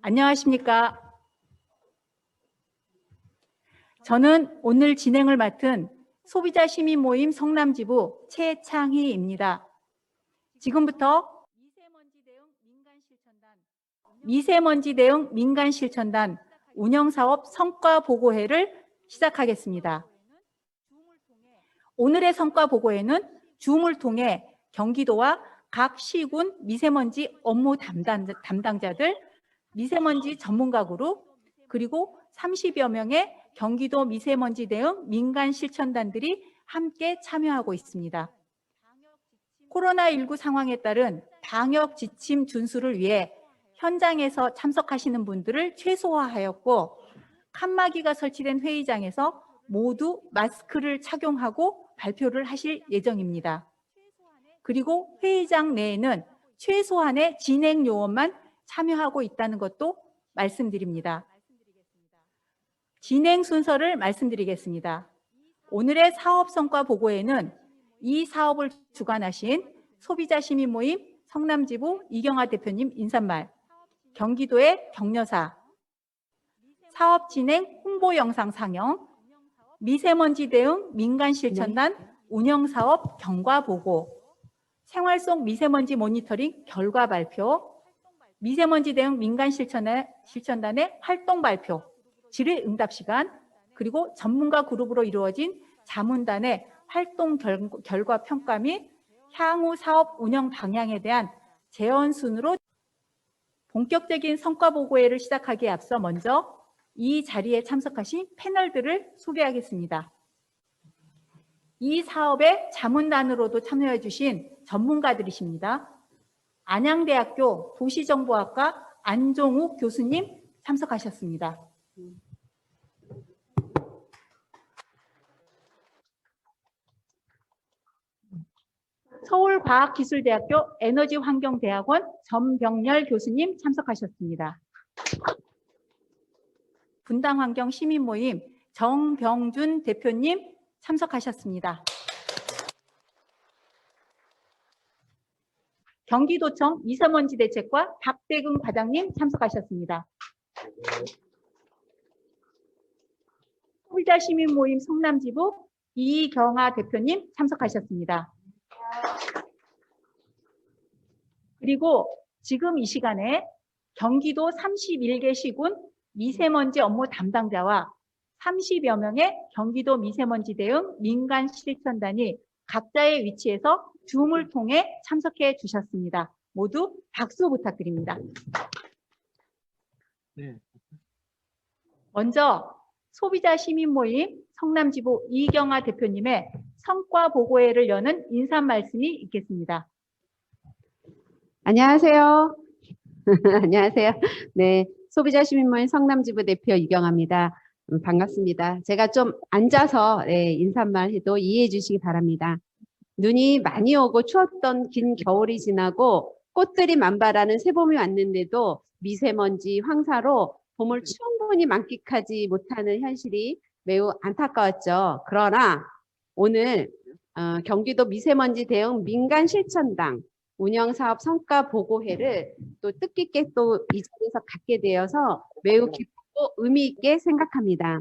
안녕하십니까. 저는 오늘 진행을 맡은 소비자 시민 모임 성남지부 최창희입니다. 지금부터 미세먼지 대응 민간 실천단 운영사업 성과 보고회를 시작하겠습니다. 오늘의 성과 보고회는 줌을 통해 경기도와 각 시군 미세먼지 업무 담당자들, 미세먼지 전문가 그룹, 그리고 30여 명의 경기도 미세먼지 대응 민간 실천단들이 함께 참여하고 있습니다. 코로나19 상황에 따른 방역 지침 준수를 위해 현장에서 참석하시는 분들을 최소화하였고, 칸막이가 설치된 회의장에서 모두 마스크를 착용하고 발표를 하실 예정입니다. 그리고 회의장 내에는 최소한의 진행 요원만 참여하고 있다는 것도 말씀드립니다. 진행 순서를 말씀드리겠습니다. 오늘의 사업 성과 보고에는 이 사업을 주관하신 소비자 시민 모임 성남지부 이경아 대표님 인사말, 경기도의 격려사, 사업 진행 홍보 영상 상영, 미세먼지 대응 민간 실천단 운영 사업 경과 보고, 생활 속 미세먼지 모니터링 결과 발표, 미세먼지 대응 민간 실천단의 활동 발표, 질의응답 시간, 그리고 전문가 그룹으로 이루어진 자문단의 활동 결과 평가 및 향후 사업 운영 방향에 대한 제언 순으로 본격적인 성과 보고회를 시작하기에 앞서 먼저 이 자리에 참석하신 패널들을 소개하겠습니다. 이 사업의 자문단으로도 참여해 주신 전문가들이십니다. 안양대학교 도시정보학과 안종욱 교수님 참석하셨습니다. 서울과학기술대학교 에너지환경대학원 전병렬 교수님 참석하셨습니다. 분당환경 시민모임 정병준 대표님 참석하셨습니다. 경기도청 미세먼지 대책과 박대근 과장님 참석하셨습니다. 소비자 시민 모임 성남지부 이경아 대표님 참석하셨습니다. 그리고 지금 이 시간에 경기도 31개 시군 미세먼지 업무 담당자와 30여 명의 경기도 미세먼지 대응 민간 실천단이 각자의 위치에서 줌을 통해 참석해 주셨습니다. 모두 박수 부탁드립니다. 네. 먼저 소비자 시민 모임 성남지부 이경아 대표님의 성과 보고회를 여는 인사 말씀이 있겠습니다. 안녕하세요. 안녕하세요. 네, 소비자 시민모임 성남지부 대표 이경아입니다. 반갑습니다. 제가 좀 앉아서 인사말 해도 이해해 주시기 바랍니다. 눈이 많이 오고 추웠던 긴 겨울이 지나고 꽃들이 만발하는 새봄이 왔는데도 미세먼지 황사로 봄을 충분히 만끽하지 못하는 현실이 매우 안타까웠죠. 그러나 오늘 경기도 미세먼지 대응 민간 실천당 운영사업 성과 보고회를 또 뜻깊게 또 이 자리에서 갖게 되어서 매우 기쁘고 의미 있게 생각합니다.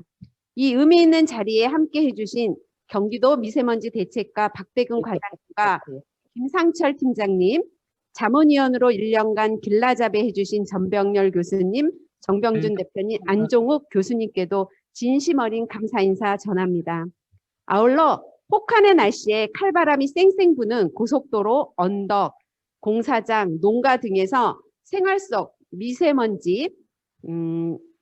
이 의미 있는 자리에 함께 해주신 경기도 미세먼지 대책과 박대근 과장님과 김상철 팀장님, 자문위원으로 1년간 길라잡이 해주신 전병렬 교수님, 정병준 대표님, 안종욱 교수님께도 진심 어린 감사 인사 전합니다. 아울러 혹한의 날씨에 칼바람이 쌩쌩 부는 고속도로, 언덕, 공사장, 농가 등에서 생활 속 미세먼지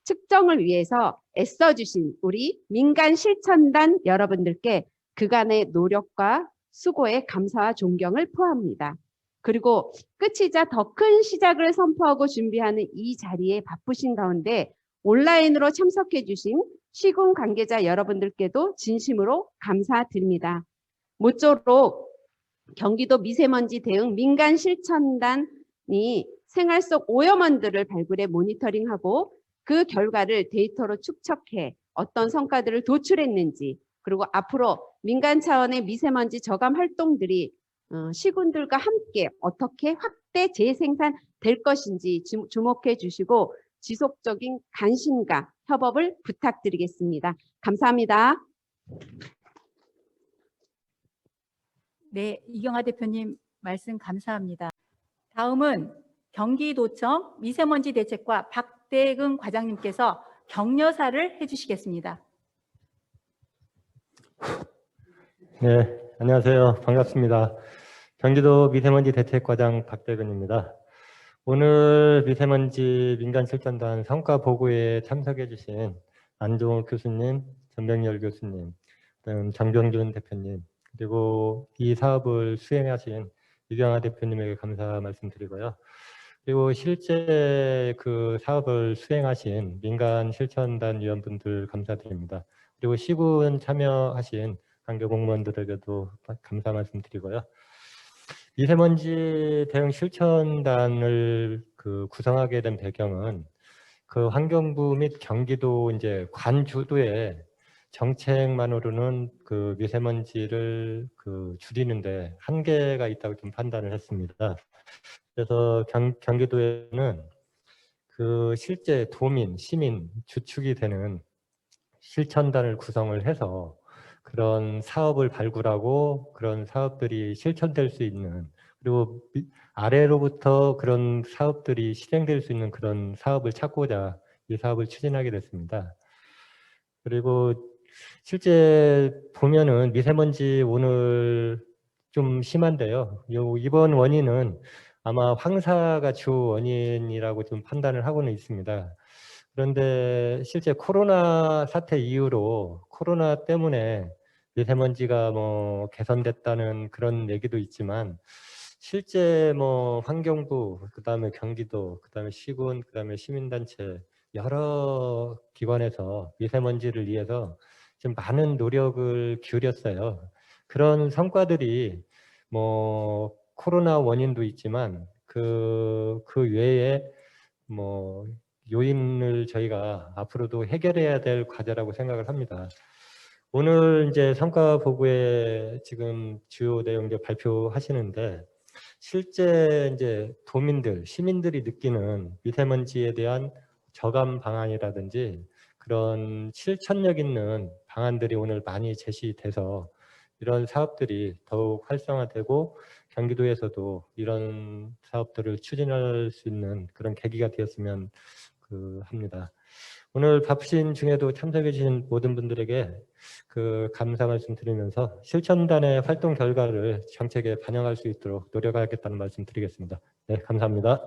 측정을 위해서 애써주신 우리 민간 실천단 여러분들께 그간의 노력과 수고에 감사와 존경을 표합니다. 그리고 끝이자 더 큰 시작을 선포하고 준비하는 이 자리에 바쁘신 가운데 온라인으로 참석해 주신 시군 관계자 여러분들께도 진심으로 감사드립니다. 모쪼록 경기도 미세먼지 대응 민간 실천단이 생활 속 오염원들을 발굴해 모니터링하고 그 결과를 데이터로 축적해 어떤 성과들을 도출했는지, 그리고 앞으로 민간 차원의 미세먼지 저감 활동들이 시군들과 함께 어떻게 확대 재생산될 것인지 주목해 주시고 지속적인 관심과 협업을 부탁드리겠습니다. 감사합니다. 네, 이경아 대표님 말씀 감사합니다. 다음은 경기도청 미세먼지 대책과 박대근 과장님께서 격려사를 해주시겠습니다. 네, 안녕하세요. 반갑습니다. 경기도 미세먼지 대책과장 박대근입니다. 오늘 미세먼지 민간실천단 성과 보고에 참석해 주신 안종욱 교수님, 전병열 교수님, 그다음 정병준 대표님, 그리고 이 사업을 수행하신 이경아 대표님에게 감사 말씀드리고요. 그리고 실제 그 사업을 수행하신 민간 실천단 위원분들 감사드립니다. 그리고 시군 참여하신 관계 공무원들에게도 감사 말씀드리고요. 미세먼지 대응 실천단을 구성하게 된 배경은 그 환경부 및 경기도 이제 관주도의 정책만으로는 그 미세먼지를 줄이는데 한계가 있다고 좀 판단을 했습니다. 그래서 경기도에는 그 실제 도민, 시민, 주축이 되는 실천단을 구성을 해서 그런 사업을 발굴하고 그런 사업들이 실천될 수 있는, 그리고 아래로부터 그런 사업들이 실행될 수 있는 그런 사업을 찾고자 이 사업을 추진하게 됐습니다. 그리고 실제 보면은 미세먼지 오늘 좀 심한데요. 이번 원인은 아마 황사가 주 원인이라고 좀 판단을 하고는 있습니다. 그런데 실제 코로나 사태 이후로 코로나 때문에 미세먼지가 뭐 개선됐다는 그런 얘기도 있지만 실제 뭐 환경부, 그다음에 경기도, 그다음에 시군, 그다음에 시민단체 여러 기관에서 미세먼지를 위해서 좀 많은 노력을 기울였어요. 그런 성과들이 뭐 코로나 원인도 있지만 그 외에 뭐 요인을 저희가 앞으로도 해결해야 될 과제라고 생각을 합니다. 오늘 이제 성과 보고에 지금 주요 내용들 발표하시는데 실제 이제 도민들, 시민들이 느끼는 미세먼지에 대한 저감 방안이라든지 그런 실천력 있는 방안들이 오늘 많이 제시돼서 이런 사업들이 더욱 활성화되고 경기도에서도 이런 사업들을 추진할 수 있는 그런 계기가 되었으면 합니다. 오늘 바쁘신 중에도 참석해 주신 모든 분들에게 감사 말씀 드리면서 실천단의 활동 결과를 정책에 반영할 수 있도록 노력하겠다는 말씀 드리겠습니다. 네, 감사합니다.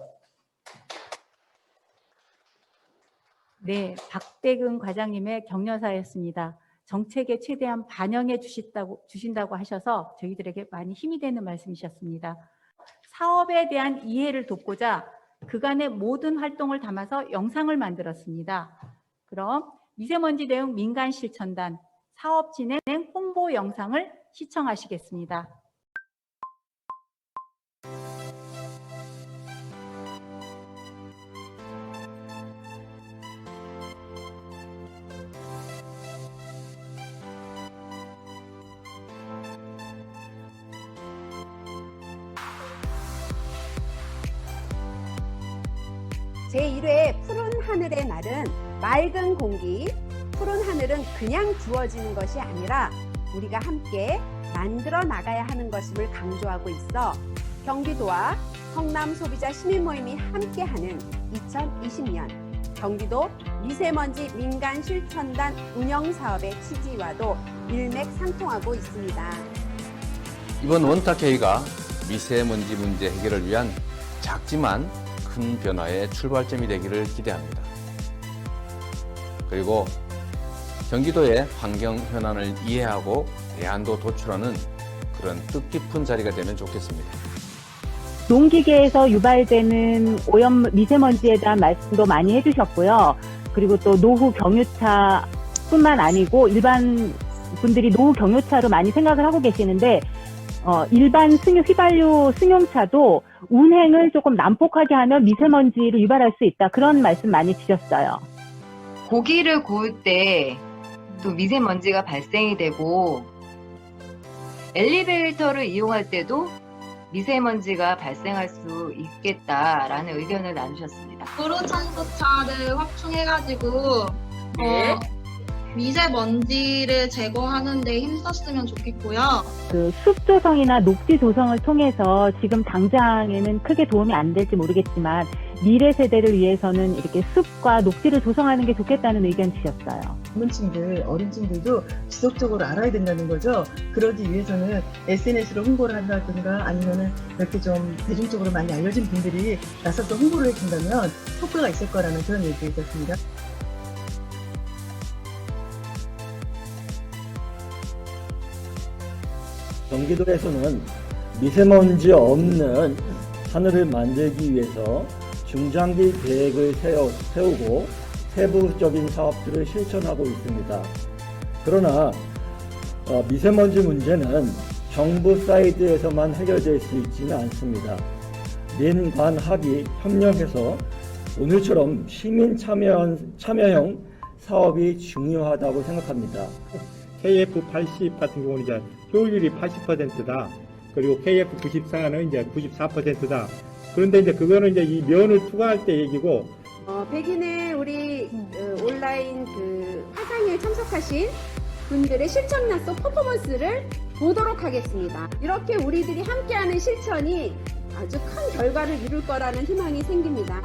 네, 박대근 과장님의 격려사였습니다. 정책에 최대한 반영해 주신다고 하셔서 저희들에게 많이 힘이 되는 말씀이셨습니다. 사업에 대한 이해를 돕고자 그간의 모든 활동을 담아서 영상을 만들었습니다. 그럼 미세먼지 대응 민간 실천단 사업 진행 홍보 영상을 시청하시겠습니다. 제1회 푸른 하늘의 날은 맑은 공기, 푸른 하늘은 그냥 주어지는 것이 아니라 우리가 함께 만들어 나가야 하는 것임을 강조하고 있어 경기도와 성남 소비자 시민 모임이 함께하는 2020년 경기도 미세먼지 민간 실천단 운영 사업의 취지와도 일맥상통하고 있습니다. 이번 원탁회의가 미세먼지 문제 해결을 위한 작지만 큰 변화의 출발점이 되기를 기대합니다. 그리고 경기도의 환경 현안을 이해하고 대안도 도출하는 그런 뜻깊은 자리가 되면 좋겠습니다. 농기계에서 유발되는 오염 미세먼지에 대한 말씀도 많이 해주셨고요. 그리고 또 노후 경유차뿐만 아니고 일반 분들이 노후 경유차로 많이 생각을 하고 계시는데 일반 휘발유 승용차도 운행을 조금 난폭하게 하면 미세먼지를 유발할 수 있다. 그런 말씀 많이 주셨어요. 고기를 구울 때 또 미세먼지가 발생이 되고 엘리베이터를 이용할 때도 미세먼지가 발생할 수 있겠다라는 의견을 나누셨습니다. 도로 청소차를 확충해가지고 네. 미세먼지를 제거하는 데 힘썼으면 좋겠고요. 그 숲 조성이나 녹지 조성을 통해서 지금 당장에는 크게 도움이 안 될지 모르겠지만 미래 세대를 위해서는 이렇게 숲과 녹지를 조성하는 게 좋겠다는 의견 주셨어요. 젊은층들, 어린층들도 지속적으로 알아야 된다는 거죠. 그러기 위해서는 SNS로 홍보를 한다든가 아니면은 이렇게 좀 대중적으로 많이 알려진 분들이 나서서 홍보를 해준다면 효과가 있을 거라는 그런 얘기가 있었습니다. 경기도에서는 미세먼지 없는 하늘을 만들기 위해서 중장기 계획을 세우고 세부적인 사업들을 실천하고 있습니다. 그러나 미세먼지 문제는 정부 사이드에서만 해결될 수 있지는 않습니다. 민관학이 협력해서 오늘처럼 시민 참여형 사업이 중요하다고 생각합니다. KF80 같은 경우는 이제 효율이 80%다. 그리고 KF94는 이제 94%다. 그런데 이제 그거는 이제 이 면을 투과할 때 얘기고. 백인의 우리 온라인 그 화상회에 참석하신 분들의 실천 약속 퍼포먼스를 보도록 하겠습니다. 이렇게 우리들이 함께하는 실천이 아주 큰 결과를 이룰 거라는 희망이 생깁니다.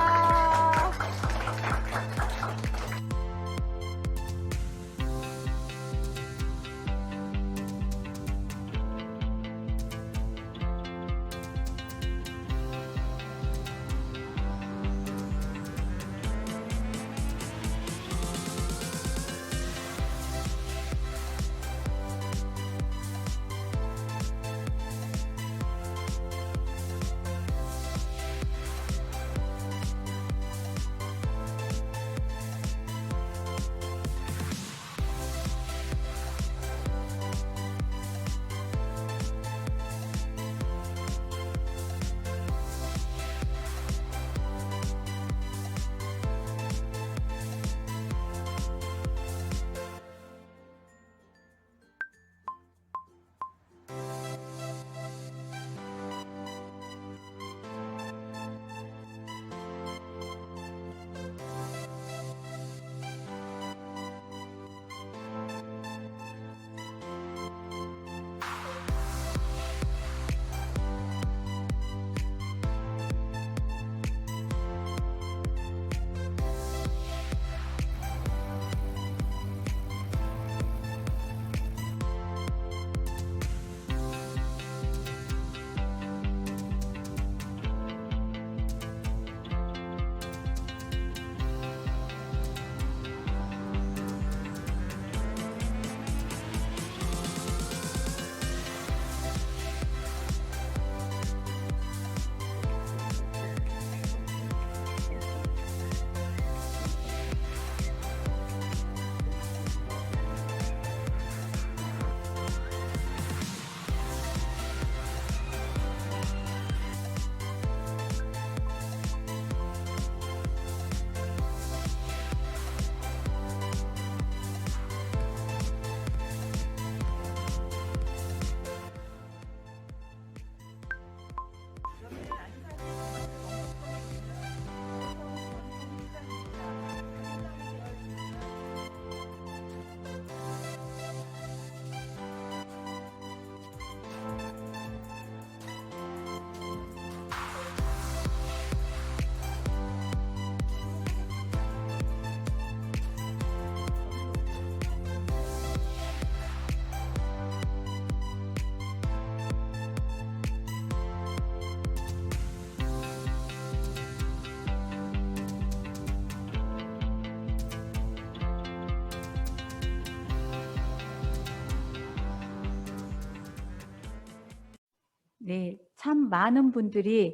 네, 참 많은 분들이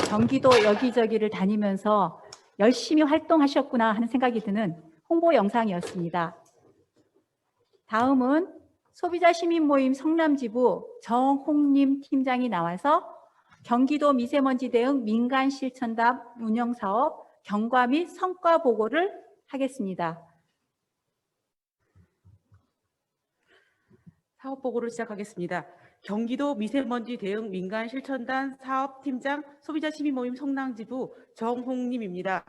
경기도 여기저기를 다니면서 열심히 활동하셨구나 하는 생각이 드는 홍보 영상이었습니다. 다음은 소비자 시민 모임 성남지부 정홍림 팀장이 나와서 경기도 미세먼지 대응 민간 실천담 운영 사업 경과 및 성과 보고를 하겠습니다. 사업 보고를 시작하겠습니다. 경기도 미세먼지 대응 민간 실천단 사업팀장 소비자시민모임 성남지부 정홍님입니다.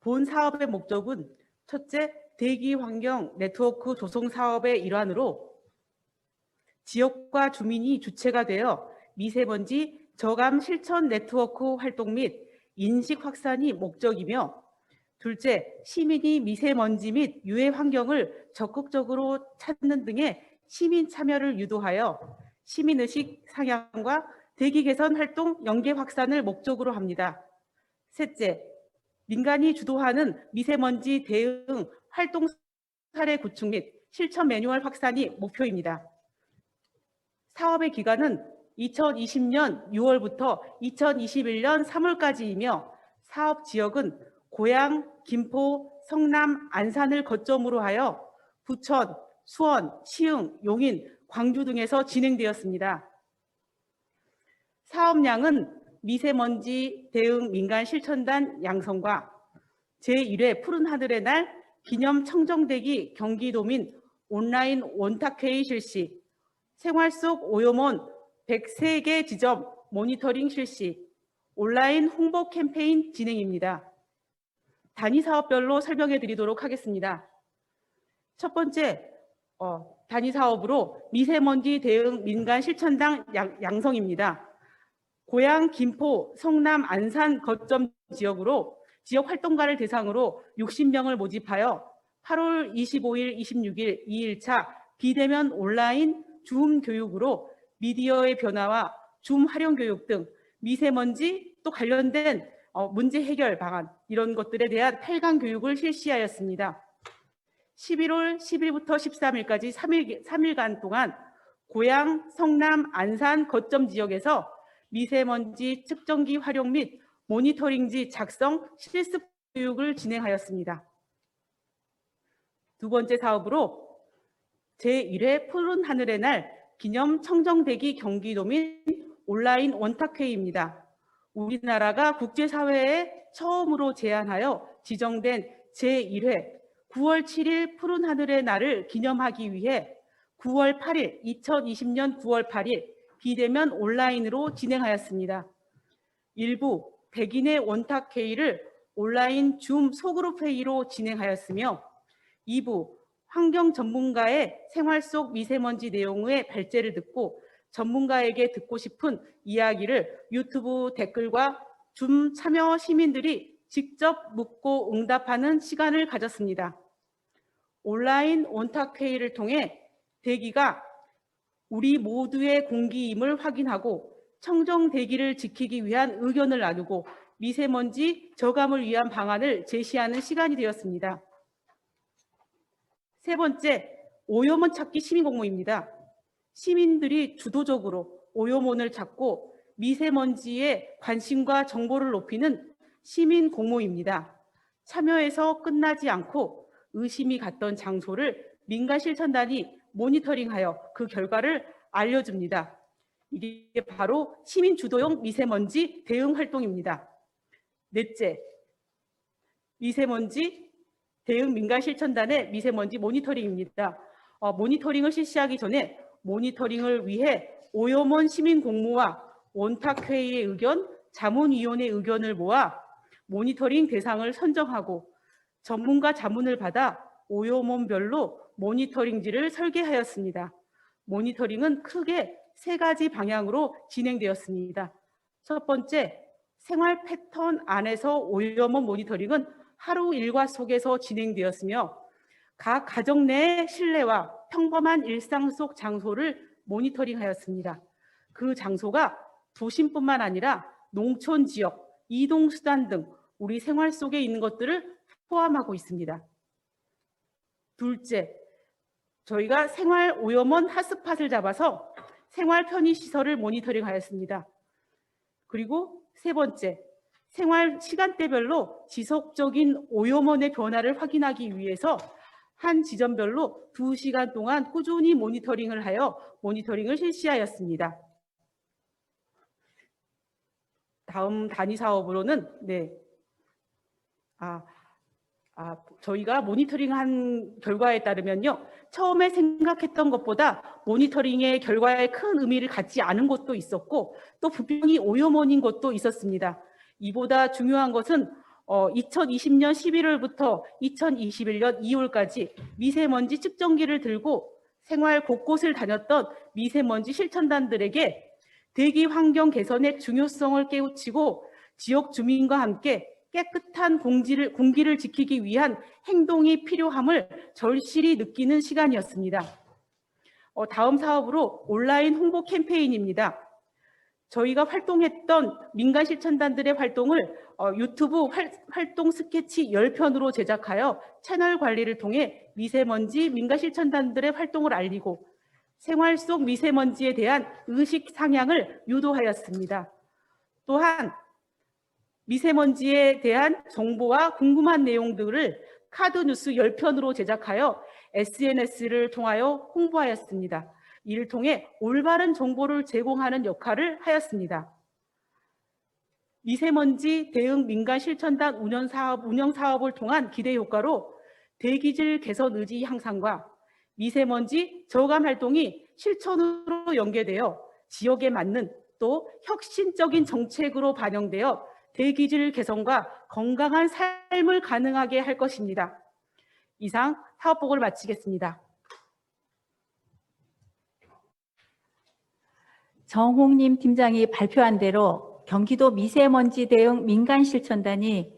본 사업의 목적은 첫째, 대기 환경 네트워크 조성 사업의 일환으로 지역과 주민이 주체가 되어 미세먼지 저감 실천 네트워크 활동 및 인식 확산이 목적이며, 둘째, 시민이 미세먼지 및 유해 환경을 적극적으로 찾는 등의 시민 참여를 유도하여 시민의식 상향과 대기 개선 활동 연계 확산을 목적으로 합니다. 셋째, 민간이 주도하는 미세먼지 대응 활동 사례 구축 및 실천 매뉴얼 확산이 목표입니다. 사업의 기간은 2020년 6월부터 2021년 3월까지이며 사업 지역은 고양, 김포, 성남, 안산을 거점으로 하여 부천, 수원, 시흥, 용인, 광주 등에서 진행되었습니다. 사업량은 미세먼지 대응 민간 실천단 양성과 제1회 푸른 하늘의 날 기념 청정대기 경기도민 온라인 원탁회의 실시, 생활 속 오염원 103개 지점 모니터링 실시, 온라인 홍보 캠페인 진행입니다. 단위 사업별로 설명해 드리도록 하겠습니다. 첫 번째, 단위 사업으로 미세먼지 대응 민간 실천단 양성입니다. 고양, 김포, 성남, 안산 거점 지역으로 지역 활동가를 대상으로 60명을 모집하여 8월 25일, 26일 2일차 비대면 온라인 줌 교육으로 미디어의 변화와 줌 활용 교육 등 미세먼지 또 관련된 문제 해결 방안 이런 것들에 대한 8강 교육을 실시하였습니다. 11월 10일부터 13일까지 3일간 동안 고양, 성남, 안산 거점 지역에서 미세먼지 측정기 활용 및 모니터링지 작성 실습 교육을 진행하였습니다. 두 번째 사업으로 제1회 푸른 하늘의 날 기념 청정대기 경기도민 온라인 원탁회의입니다. 우리나라가 국제사회에 처음으로 제안하여 지정된 제1회 9월 7일 푸른 하늘의 날을 기념하기 위해 9월 8일, 2020년 9월 8일 비대면 온라인으로 진행하였습니다. 일부 100인의 원탁회의를 온라인 줌 소그룹 회의로 진행하였으며 2부 환경 전문가의 생활 속 미세먼지 내용의 발제를 듣고 전문가에게 듣고 싶은 이야기를 유튜브 댓글과 줌 참여 시민들이 직접 묻고 응답하는 시간을 가졌습니다. 온라인 원탁회의를 통해 대기가 우리 모두의 공기임을 확인하고 청정 대기를 지키기 위한 의견을 나누고 미세먼지 저감을 위한 방안을 제시하는 시간이 되었습니다. 세 번째, 오염원 찾기 시민 공모입니다. 시민들이 주도적으로 오염원을 찾고 미세먼지에 관심과 정보를 높이는 시민 공모입니다. 참여해서 끝나지 않고 의심이 갔던 장소를 민간 실천단이 모니터링하여 그 결과를 알려줍니다. 이게 바로 시민 주도형 미세먼지 대응 활동입니다. 넷째, 미세먼지 대응 민간 실천단의 미세먼지 모니터링입니다. 모니터링을 실시하기 전에 모니터링을 위해 오염원 시민 공모와 원탁회의의 의견, 자문위원회 의견을 모아 모니터링 대상을 선정하고 전문가 자문을 받아 오염원별로 모니터링지를 설계하였습니다. 모니터링은 크게 세 가지 방향으로 진행되었습니다. 첫 번째, 생활 패턴 안에서 오염원 모니터링은 하루 일과 속에서 진행되었으며 각 가정 내의 실내와 평범한 일상 속 장소를 모니터링하였습니다. 그 장소가 도심뿐만 아니라 농촌 지역, 이동수단 등 우리 생활 속에 있는 것들을 포함하고 있습니다. 둘째, 저희가 생활 오염원 핫스팟을 잡아서 생활 편의시설을 모니터링하였습니다. 그리고 세 번째, 생활 시간대별로 지속적인 오염원의 변화를 확인하기 위해서 한 지점별로 2시간 동안 꾸준히 모니터링을 하여 모니터링을 실시하였습니다. 다음 단위 사업으로는 저희가 모니터링한 결과에 따르면요. 처음에 생각했던 것보다 모니터링의 결과에 큰 의미를 갖지 않은 것도 있었고 또 분명히 오염원인 것도 있었습니다. 이보다 중요한 것은 2020년 11월부터 2021년 2월까지 미세먼지 측정기를 들고 생활 곳곳을 다녔던 미세먼지 실천단들에게 대기 환경 개선의 중요성을 깨우치고 지역 주민과 함께 깨끗한 공기를 지키기 위한 행동이 필요함을 절실히 느끼는 시간이었습니다. 다음 사업으로 온라인 홍보 캠페인입니다. 저희가 활동했던 민간 실천단들의 활동을 유튜브 활동 스케치 10편으로 제작하여 채널 관리를 통해 미세먼지 민간 실천단들의 활동을 알리고 생활 속 미세먼지에 대한 의식 상향을 유도하였습니다. 또한 미세먼지에 대한 정보와 궁금한 내용들을 카드 뉴스 10편으로 제작하여 SNS를 통하여 홍보하였습니다. 이를 통해 올바른 정보를 제공하는 역할을 하였습니다. 미세먼지 대응 민간 실천단 운영 사업을 통한 기대 효과로 대기질 개선 의지 향상과 미세먼지 저감 활동이 실천으로 연계되어 지역에 맞는 또 혁신적인 정책으로 반영되어 대기질 개선과 건강한 삶을 가능하게 할 것입니다. 이상 사업보고를 마치겠습니다. 정홍림 팀장이 발표한 대로 경기도 미세먼지 대응 민간실천단이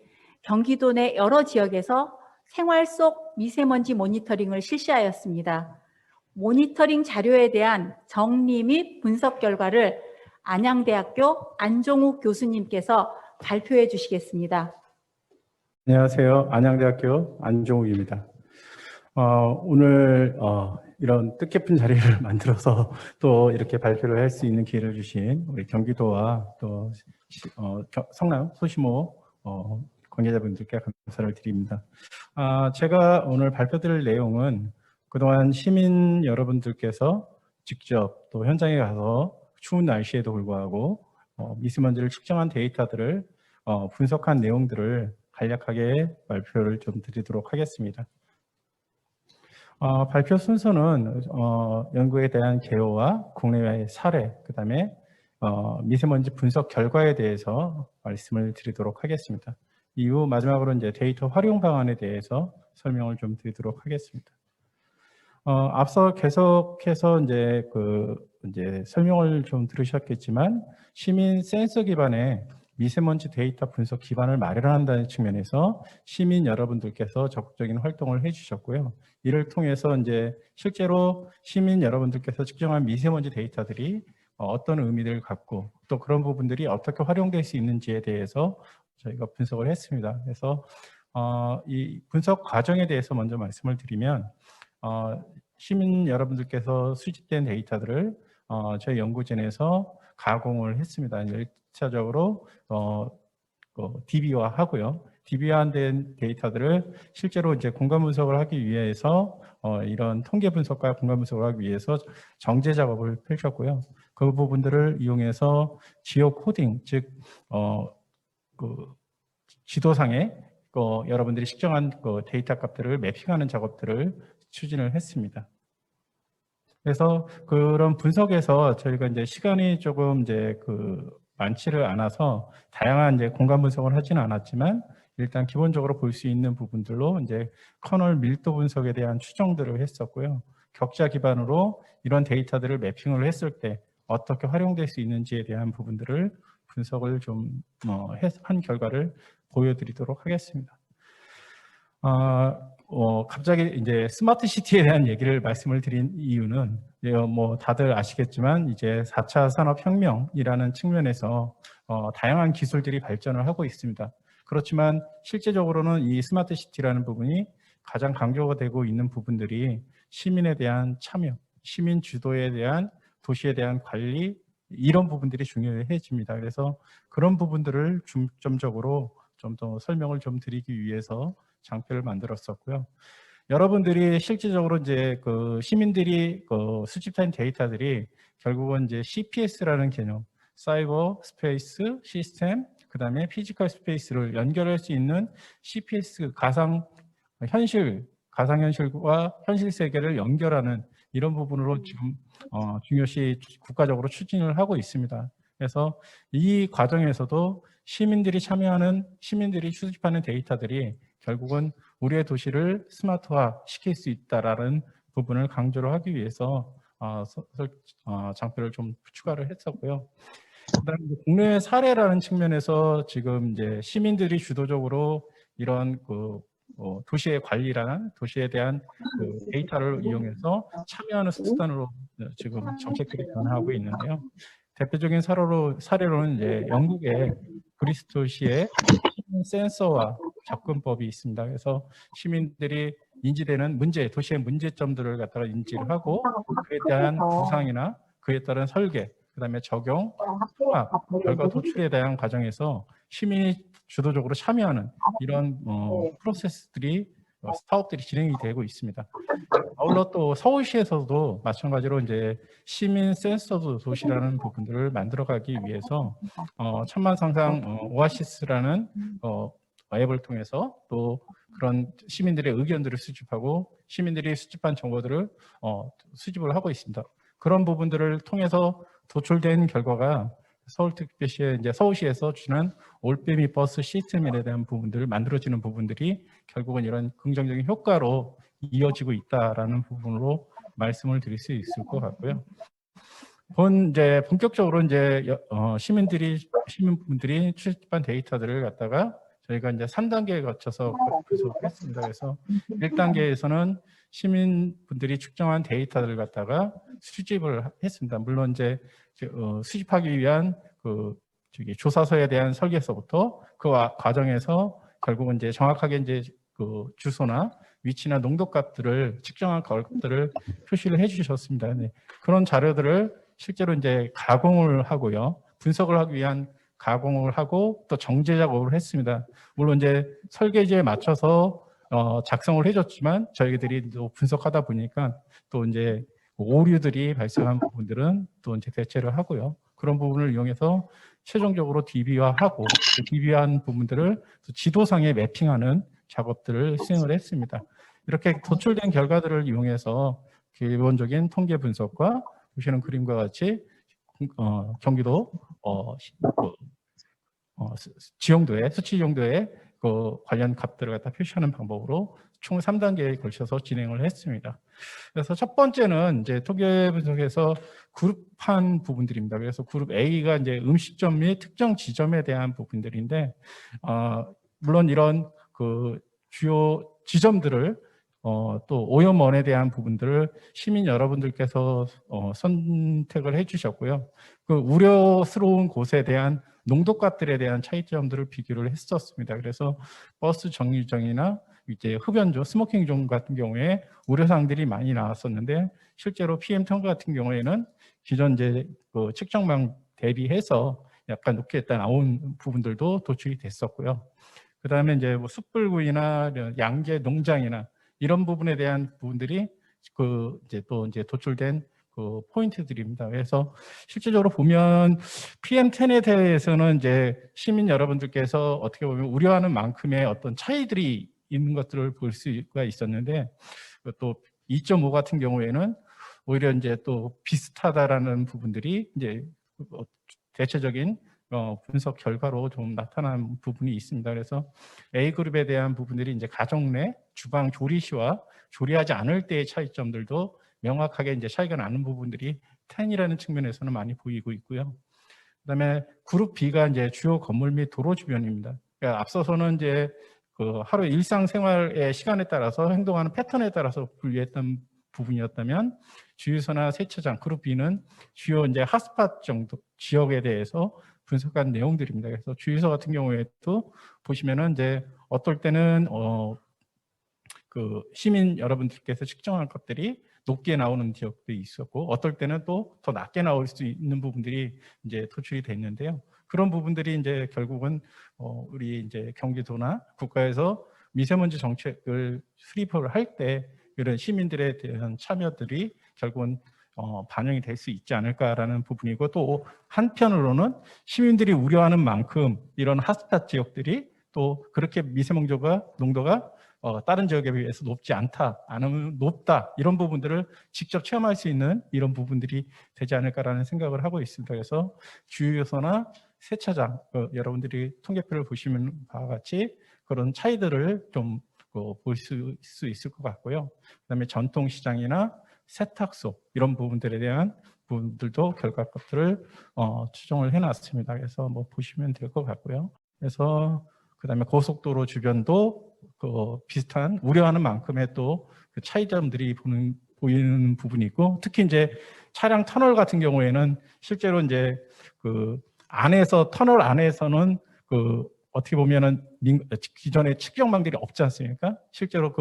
경기도 내 여러 지역에서 생활 속 미세먼지 모니터링을 실시하였습니다. 모니터링 자료에 대한 정리 및 분석 결과를 안양대학교 안종욱 교수님께서 발표해 주시겠습니다. 안녕하세요. 안양대학교 안종욱입니다. 오늘 이런 뜻깊은 자리를 만들어서 또 이렇게 발표를 할 수 있는 기회를 주신 우리 경기도와 또 성남 소시모 관계자분들께 감사를 드립니다. 제가 오늘 발표드릴 내용은 그동안 시민 여러분들께서 직접 또 현장에 가서 추운 날씨에도 불구하고 미세먼지를 측정한 데이터들을 분석한 내용들을 간략하게 발표를 좀 드리도록 하겠습니다. 발표 순서는 연구에 대한 개요와 국내외 사례, 그 다음에 미세먼지 분석 결과에 대해서 말씀을 드리도록 하겠습니다. 이후 마지막으로 이제 데이터 활용 방안에 대해서 설명을 좀 드리도록 하겠습니다. 앞서 계속해서 이제 설명을 좀 들으셨겠지만 시민 센서 기반의 미세먼지 데이터 분석 기반을 마련한다는 측면에서 시민 여러분들께서 적극적인 활동을 해주셨고요. 이를 통해서 이제 실제로 시민 여러분들께서 측정한 미세먼지 데이터들이 어떤 의미를 갖고 또 그런 부분들이 어떻게 활용될 수 있는지에 대해서 저희가 분석을 했습니다. 그래서 이 분석 과정에 대해서 먼저 말씀을 드리면 시민 여러분들께서 수집된 데이터들을 저희 연구진에서 가공을 했습니다. 1차적으로 DB화 하고요. DB화된 데이터들을 실제로 이제 공간 분석을 하기 위해서 이런 통계 분석과 공간 분석을 하기 위해서 정제 작업을 펼쳤고요. 그 부분들을 이용해서 지오 코딩, 즉 지도상에 여러분들이 측정한 데이터 값들을 매핑하는 작업들을 추진을 했습니다. 그래서 그런 분석에서 저희가 이제 시간이 조금 이제 많지를 않아서 다양한 이제 공간 분석을 하지는 않았지만 일단 기본적으로 볼 수 있는 부분들로 이제 커널 밀도 분석에 대한 추정들을 했었고요. 격자 기반으로 이런 데이터들을 매핑을 했을 때 어떻게 활용될 수 있는지에 대한 부분들을 분석을 좀 한 결과를 보여드리도록 하겠습니다. 갑자기 이제 스마트 시티에 대한 얘기를 말씀을 드린 이유는 다들 아시겠지만 이제 4차 산업혁명이라는 측면에서 다양한 기술들이 발전을 하고 있습니다. 그렇지만 실제적으로는 이 스마트 시티라는 부분이 가장 강조가 되고 있는 부분들이 시민에 대한 참여, 시민 주도에 대한 도시에 대한 관리 이런 부분들이 중요해집니다. 그래서 그런 부분들을 중점적으로 좀 더 설명을 좀 드리기 위해서 장표를 만들었었고요. 여러분들이 실질적으로 이제 시민들이 수집한 데이터들이 결국은 이제 CPS라는 개념, 사이버 스페이스 시스템, 그 다음에 피지컬 스페이스를 연결할 수 있는 CPS 가상 가상현실과 현실 세계를 연결하는 이런 부분으로 지금 중요시 국가적으로 추진을 하고 있습니다. 그래서 이 과정에서도 시민들이 수집하는 데이터들이 결국은 우리의 도시를 스마트화 시킬 수 있다라는 부분을 강조를 하기 위해서 장표를 좀 추가를 했었고요. 그다음에 국내 사례라는 측면에서 지금 이제 시민들이 주도적으로 이런 도시의 관리나 도시에 대한 데이터를 이용해서 참여하는 수단으로 지금 정책들이 변화하고 있는데요. 대표적인 사례로는 이제 영국의 브리스톨시의 시민 센서와 접근법이 있습니다. 그래서 시민들이 인지되는 도시의 문제점들을 갖다가 인지를 하고 그에 대한 보상이나 그에 따른 설계, 그다음에 적용, 통합, 결과 도출에 대한 과정에서 시민이 주도적으로 참여하는 이런 사업들이 진행이 되고 있습니다. 아울러 또 서울시에서도 마찬가지로 이제 시민 센서 도시라는 부분들을 만들어가기 위해서 천만상상 오아시스라는 앱을 통해서 또 그런 시민들의 의견들을 수집하고 시민들이 수집한 정보들을 수집을 하고 있습니다. 그런 부분들을 통해서 도출된 결과가 서울특별시에 이제 서울시에서 주는 올빼미 버스 시스템에 대한 부분들을 만들어지는 부분들이 결국은 이런 긍정적인 효과로 이어지고 있다라는 부분으로 말씀을 드릴 수 있을 것 같고요. 이제 본격적으로 이제 시민분들이 출입한 데이터들을 갖다가 저희가 이제 3단계에 거쳐서 분석했습니다. 그래서 1단계에서는 시민분들이 측정한 데이터들을 갖다가 수집을 했습니다. 물론 이제 수집하기 위한 조사서에 대한 설계서부터 그 과정에서 결국은 이제 정확하게 이제 주소나 위치나 농도값들을 측정한 것들을 표시를 해주셨습니다. 네. 그런 자료들을 실제로 이제 가공을 하고요, 분석을 하기 위한 가공을 하고 또 정제 작업을 했습니다. 물론 이제 설계지에 맞춰서 작성을 해줬지만 저희들이 또 분석하다 보니까 또 이제 오류들이 발생한 부분들은 또 이제 대체를 하고요. 그런 부분을 이용해서 최종적으로 DB화하고 그 DB화한 부분들을 지도상에 매핑하는 작업들을 수행을 했습니다. 이렇게 도출된 결과들을 이용해서 기본적인 통계 분석과 보시는 그림과 같이 경기도 수치 지용도의 관련 값들을 갖다 표시하는 방법으로 총 3단계에 걸쳐서 진행을 했습니다. 그래서 첫 번째는 이제 통계 분석에서 그룹한 부분들입니다. 그래서 그룹 A가 이제 음식점 및 특정 지점에 대한 부분들인데, 물론 이런 주요 지점들을 또 오염원에 대한 부분들을 시민 여러분들께서 선택을 해주셨고요. 그 우려스러운 곳에 대한 농도값들에 대한 차이점들을 비교를 했었습니다. 그래서 버스 정류장이나 이제 흡연조, 스모킹 존 같은 경우에 우려사항들이 많이 나왔었는데, 실제로 PM 통계 같은 경우에는 기존 이제 측정망 대비해서 약간 높게 나온 부분들도 도출이 됐었고요. 그 다음에 이제 숯불구이나 양재 농장이나 이런 부분에 대한 부분들이 이제 도출된 포인트들입니다. 그래서 실질적으로 보면 PM10에 대해서는 이제 시민 여러분들께서 어떻게 보면 우려하는 만큼의 어떤 차이들이 있는 것들을 볼 수가 있었는데, 또 2.5 같은 경우에는 오히려 이제 또 비슷하다라는 부분들이 이제 대체적인 분석 결과로 좀 나타난 부분이 있습니다. 그래서 A그룹에 대한 부분들이 이제 가정 내 주방 조리 시와 조리하지 않을 때의 차이점들도 명확하게 이제 차이가 나는 부분들이 10이라는 측면에서는 많이 보이고 있고요. 그다음에 그룹 B가 이제 주요 건물 및 도로 주변입니다. 그러니까 앞서서는 이제 하루 일상생활의 시간에 따라서 행동하는 패턴에 따라서 분류했던 부분이었다면, 주유소나 세차장 그룹 B는 주요 이제 핫스팟 정도 지역에 대해서 분석한 내용들입니다. 그래서 주유소 같은 경우에도 보시면은 이제 어떨 때는 시민 여러분들께서 측정한 것들이 높게 나오는 지역도 있었고, 어떨 때는 또 더 낮게 나올 수 있는 부분들이 이제 도출이 됐는데요. 그런 부분들이 이제 결국은 우리 이제 경기도나 국가에서 미세먼지 정책을 수립을 할 때 이런 시민들에 대한 참여들이 결국은 반영이 될 수 있지 않을까라는 부분이고, 또 한편으로는 시민들이 우려하는 만큼 이런 핫스팟 지역들이 또 그렇게 미세먼지 농도가 다른 지역에 비해서 높지 않다, 아니면 높다 이런 부분들을 직접 체험할 수 있는 이런 부분들이 되지 않을까라는 생각을 하고 있습니다. 그래서 주유소나 세차장 여러분들이 통계표를 보시면 바와 같이 그런 차이들을 좀 볼 수 있을 것 같고요. 그다음에 전통시장이나 세탁소 이런 부분들에 대한 부분들도 결과값들을 추정을 해놨습니다. 그래서 뭐 보시면 될 것 같고요. 그래서 그다음에 고속도로 주변도 비슷한 우려하는 만큼의 또 그 차이점들이 보이는 부분이 있고, 특히 이제 차량 터널 같은 경우에는 실제로 이제 그 안에서 터널 안에서는 어떻게 보면은 기존에 측정망들이 없지 않습니까? 실제로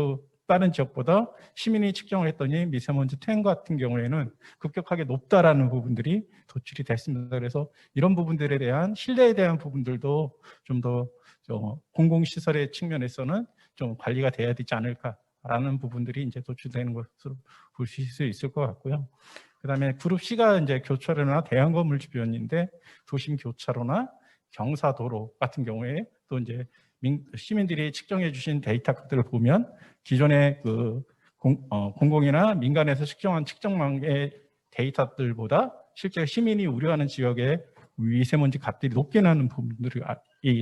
다른 지역보다 시민이 측정을 했더니 미세먼지 태양 같은 경우에는 급격하게 높다라는 부분들이 도출이 됐습니다. 그래서 이런 부분들에 대한 신뢰에 대한 부분들도 좀 더 공공시설의 측면에서는 좀 관리가 돼야 되지 않을까라는 부분들이 이제 도출되는 것으로 보실 수 있을 것 같고요. 그다음에 그룹 C가 이제 교차로나 대형 건물 주변인데 도심 교차로나 경사도로 같은 경우에 또 이제 시민들이 측정해 주신 데이터들을 보면 기존의 공공이나 민간에서 측정한 측정망의 데이터들보다 실제 시민이 우려하는 지역의 미세먼지 값들이 높게 나는 부분들이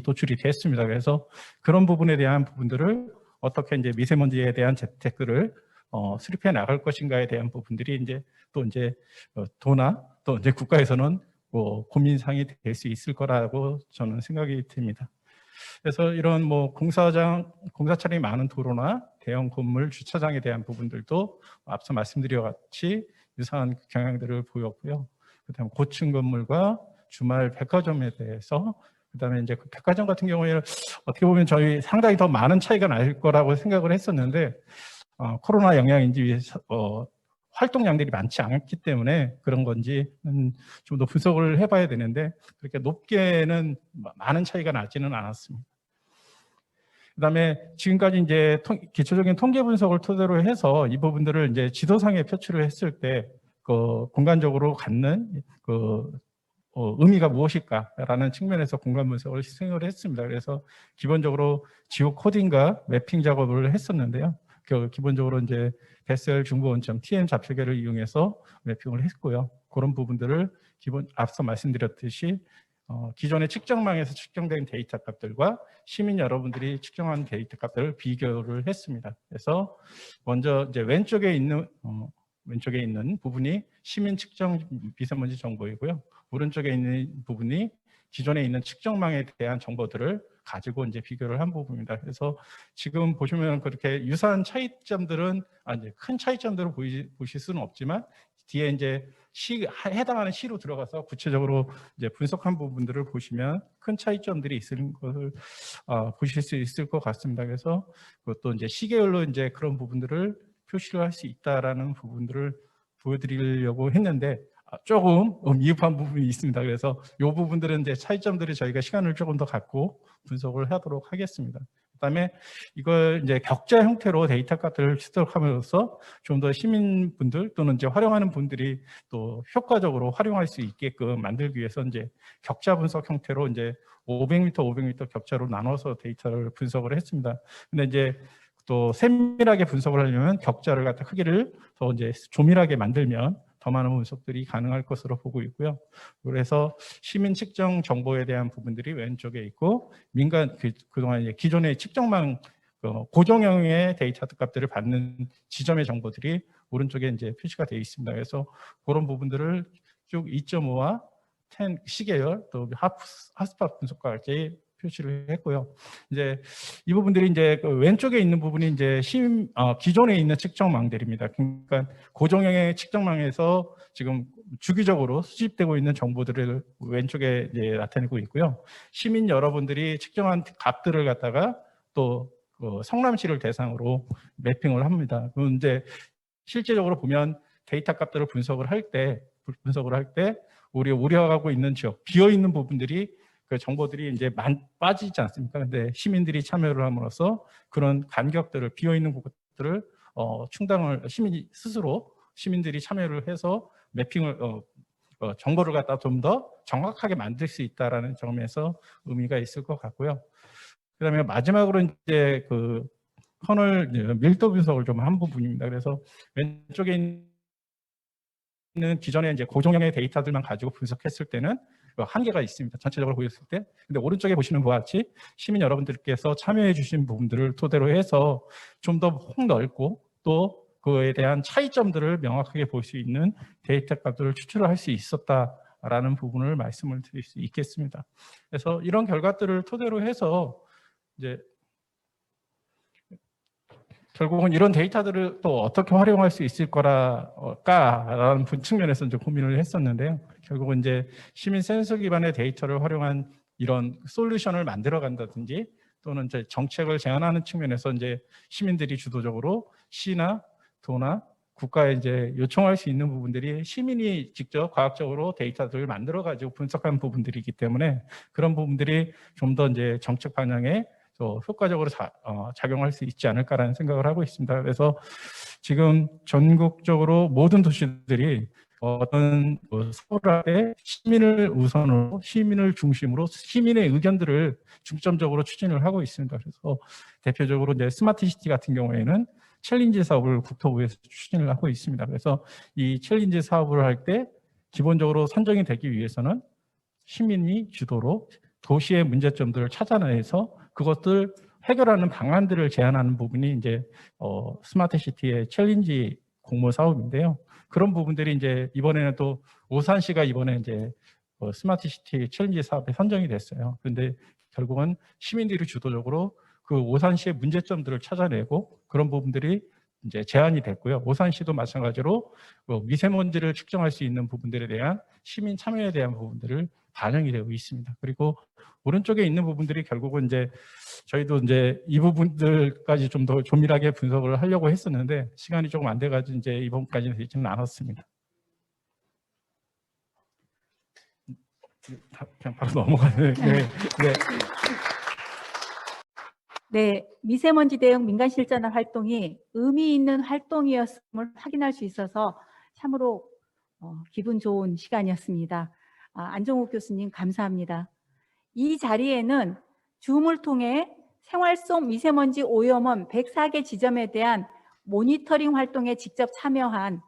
도출이 됐습니다. 그래서 그런 부분에 대한 부분들을 어떻게 이제 미세먼지에 대한 대책들을 수립해 나갈 것인가에 대한 부분들이 이제 또 이제 도나 또 이제 국가에서는 고민 사항이 될 수 있을 거라고 저는 생각이 듭니다. 그래서 이런 공사 차량이 많은 도로나 대형 건물 주차장에 대한 부분들도 앞서 말씀드린 것 같이 유사한 경향들을 보였고요. 그다음 고층 건물과 주말 백화점에 대해서, 그다음에 이제 그 백화점 같은 경우에는 어떻게 보면 저희 상당히 더 많은 차이가 날 거라고 생각을 했었는데 코로나 영향인지 활동량들이 많지 않기 때문에 그런 건지는 좀 더 분석을 해봐야 되는데 그렇게 높게는 많은 차이가 나지는 않았습니다. 그다음에 지금까지 이제 기초적인 통계 분석을 토대로 해서 이 부분들을 이제 지도상에 표출을 했을 때 공간적으로 갖는 의미가 무엇일까라는 측면에서 공간 분석을 시행을 했습니다. 그래서 기본적으로 지오 코딩과 매핑 작업을 했었는데요. 기본적으로 이제 베셀 중부 원점 TM 좌표계를 이용해서 매핑을 했고요. 그런 부분들을 앞서 말씀드렸듯이 기존의 측정망에서 측정된 데이터 값들과 시민 여러분들이 측정한 데이터 값들을 비교를 했습니다. 그래서 먼저 이제 왼쪽에 있는 부분이 시민 측정 미세먼지 정보이고요. 오른쪽에 있는 부분이 기존에 있는 측정망에 대한 정보들을 가지고 이제 비교를 한 부분입니다. 그래서 지금 보시면 그렇게 유사한 차이점들은 이제 큰 차이점들을 보실 수는 없지만 뒤에 이제 해당하는 시로 들어가서 구체적으로 이제 분석한 부분들을 보시면 큰 차이점들이 있을 것을 보실 수 있을 것 같습니다. 그래서 그것도 이제 시계열로 이제 그런 부분들을 표시를 할 수 있다라는 부분들을 보여드리려고 했는데 조금 미흡한 부분이 있습니다. 그래서 이 부분들은 이제 차이점들이 저희가 시간을 조금 더 갖고 분석을 하도록 하겠습니다. 그다음에 이걸 이제 격자 형태로 데이터 값들을 추적함으로써 좀 더 시민분들 또는 이제 활용하는 분들이 또 효과적으로 활용할 수 있게끔 만들기 위해서 이제 격자 분석 형태로 이제 500m, 500m 격자로 나눠서 데이터를 분석을 했습니다. 근데 이제 또 세밀하게 분석을 하려면 격자를 갖다 크기를 더 이제 조밀하게 만들면 더 많은 분석들이 가능할 것으로 보고 있고요. 그래서 시민 측정 정보에 대한 부분들이 왼쪽에 있고 민간 그동안 이제 기존의 측정망 고정형의 데이터 값들을 받는 지점의 정보들이 오른쪽에 이제 표시가 되어 있습니다. 그래서 그런 부분들을 쭉 2.5와 10 시계열 또 핫스팟 분석과 같이 표시를 했고요. 이제 이 부분들이 이제 왼쪽에 있는 부분이 이제 기존에 있는 측정망들입니다. 그러니까 고정형의 측정망에서 지금 주기적으로 수집되고 있는 정보들을 왼쪽에 이제 나타내고 있고요. 시민 여러분들이 측정한 값들을 갖다가 또 성남시를 대상으로 매핑을 합니다. 그런데 실제적으로 보면 데이터 값들을 분석을 할 때 우리 우려하고 있는 지역 비어 있는 부분들이 그 정보들이 이제 빠지지 않습니까? 근데 시민들이 참여를 함으로써 그런 간격들을 비어 있는 곳들을 충당을 시민들이 참여를 해서 매핑을 정보를 갖다 좀 더 정확하게 만들 수 있다라는 점에서 의미가 있을 것 같고요. 그다음에 마지막으로 이제 터널 밀도 분석을 좀 한 부분입니다. 그래서 왼쪽에 있는 기존의 이제 고정형의 데이터들만 가지고 분석했을 때는 한계가 있습니다. 전체적으로 보였을 때. 근데 오른쪽에 보시는 바와 같이 시민 여러분들께서 참여해 주신 부분들을 토대로 해서 좀 더 폭넓고 또 그에 대한 차이점들을 명확하게 볼 수 있는 데이터 값들을 추출을 할 수 있었다라는 부분을 말씀을 드릴 수 있겠습니다. 그래서 이런 결과들을 토대로 해서 이제 결국은 이런 데이터들을 또 어떻게 활용할 수 있을 거라는 측면에서 이제 고민을 했었는데요. 결국은 이제 시민 센서 기반의 데이터를 활용한 이런 솔루션을 만들어 간다든지 또는 이제 정책을 제안하는 측면에서 이제 시민들이 주도적으로 시나 도나 국가에 이제 요청할 수 있는 부분들이 시민이 직접 과학적으로 데이터들을 만들어 가지고 분석한 부분들이기 때문에 그런 부분들이 좀 더 이제 정책 방향에 효과적으로 작용할 수 있지 않을까라는 생각을 하고 있습니다. 그래서 지금 전국적으로 모든 도시들이 어떤 서울할 때 시민을 우선으로, 시민을 중심으로 시민의 의견들을 중점적으로 추진을 하고 있습니다. 그래서 대표적으로 이제 스마트 시티 같은 경우에는 챌린지 사업을 국토부에서 추진을 하고 있습니다. 그래서 이 챌린지 사업을 할 때 기본적으로 선정이 되기 위해서는 시민이 주도로 도시의 문제점들을 찾아내서 그것들 해결하는 방안들을 제안하는 부분이 이제 스마트 시티의 챌린지 공모 사업인데요. 그런 부분들이 이제 이번에는 또 오산시가 이번에 이제 스마트 시티 챌린지 사업에 선정이 됐어요. 그런데 결국은 시민들이 주도적으로 그 오산시의 문제점들을 찾아내고 그런 부분들이 이제 제안이 됐고요. 오산시도 마찬가지로 미세먼지를 측정할 수 있는 부분들에 대한 시민 참여에 대한 부분들을 반영이 되고 있습니다. 그리고 오른쪽에 있는 부분들이 결국은 이제 저희도 이제 이 부분들까지 좀 더 조밀하게 분석을 하려고 했었는데 시간이 조금 안 돼가지고 이제 이번까지는 되지는 않았습니다. 그냥 바로 넘어가네. 네. 네, 미세먼지 대응 민간 실전화 활동이 의미 있는 활동이었음을 확인할 수 있어서 참으로 기분 좋은 시간이었습니다. 안정욱 교수님 감사합니다. 이 자리에는 줌을 통해 생활 속 미세먼지 오염원 104개 지점에 대한 모니터링 활동에 직접 참여한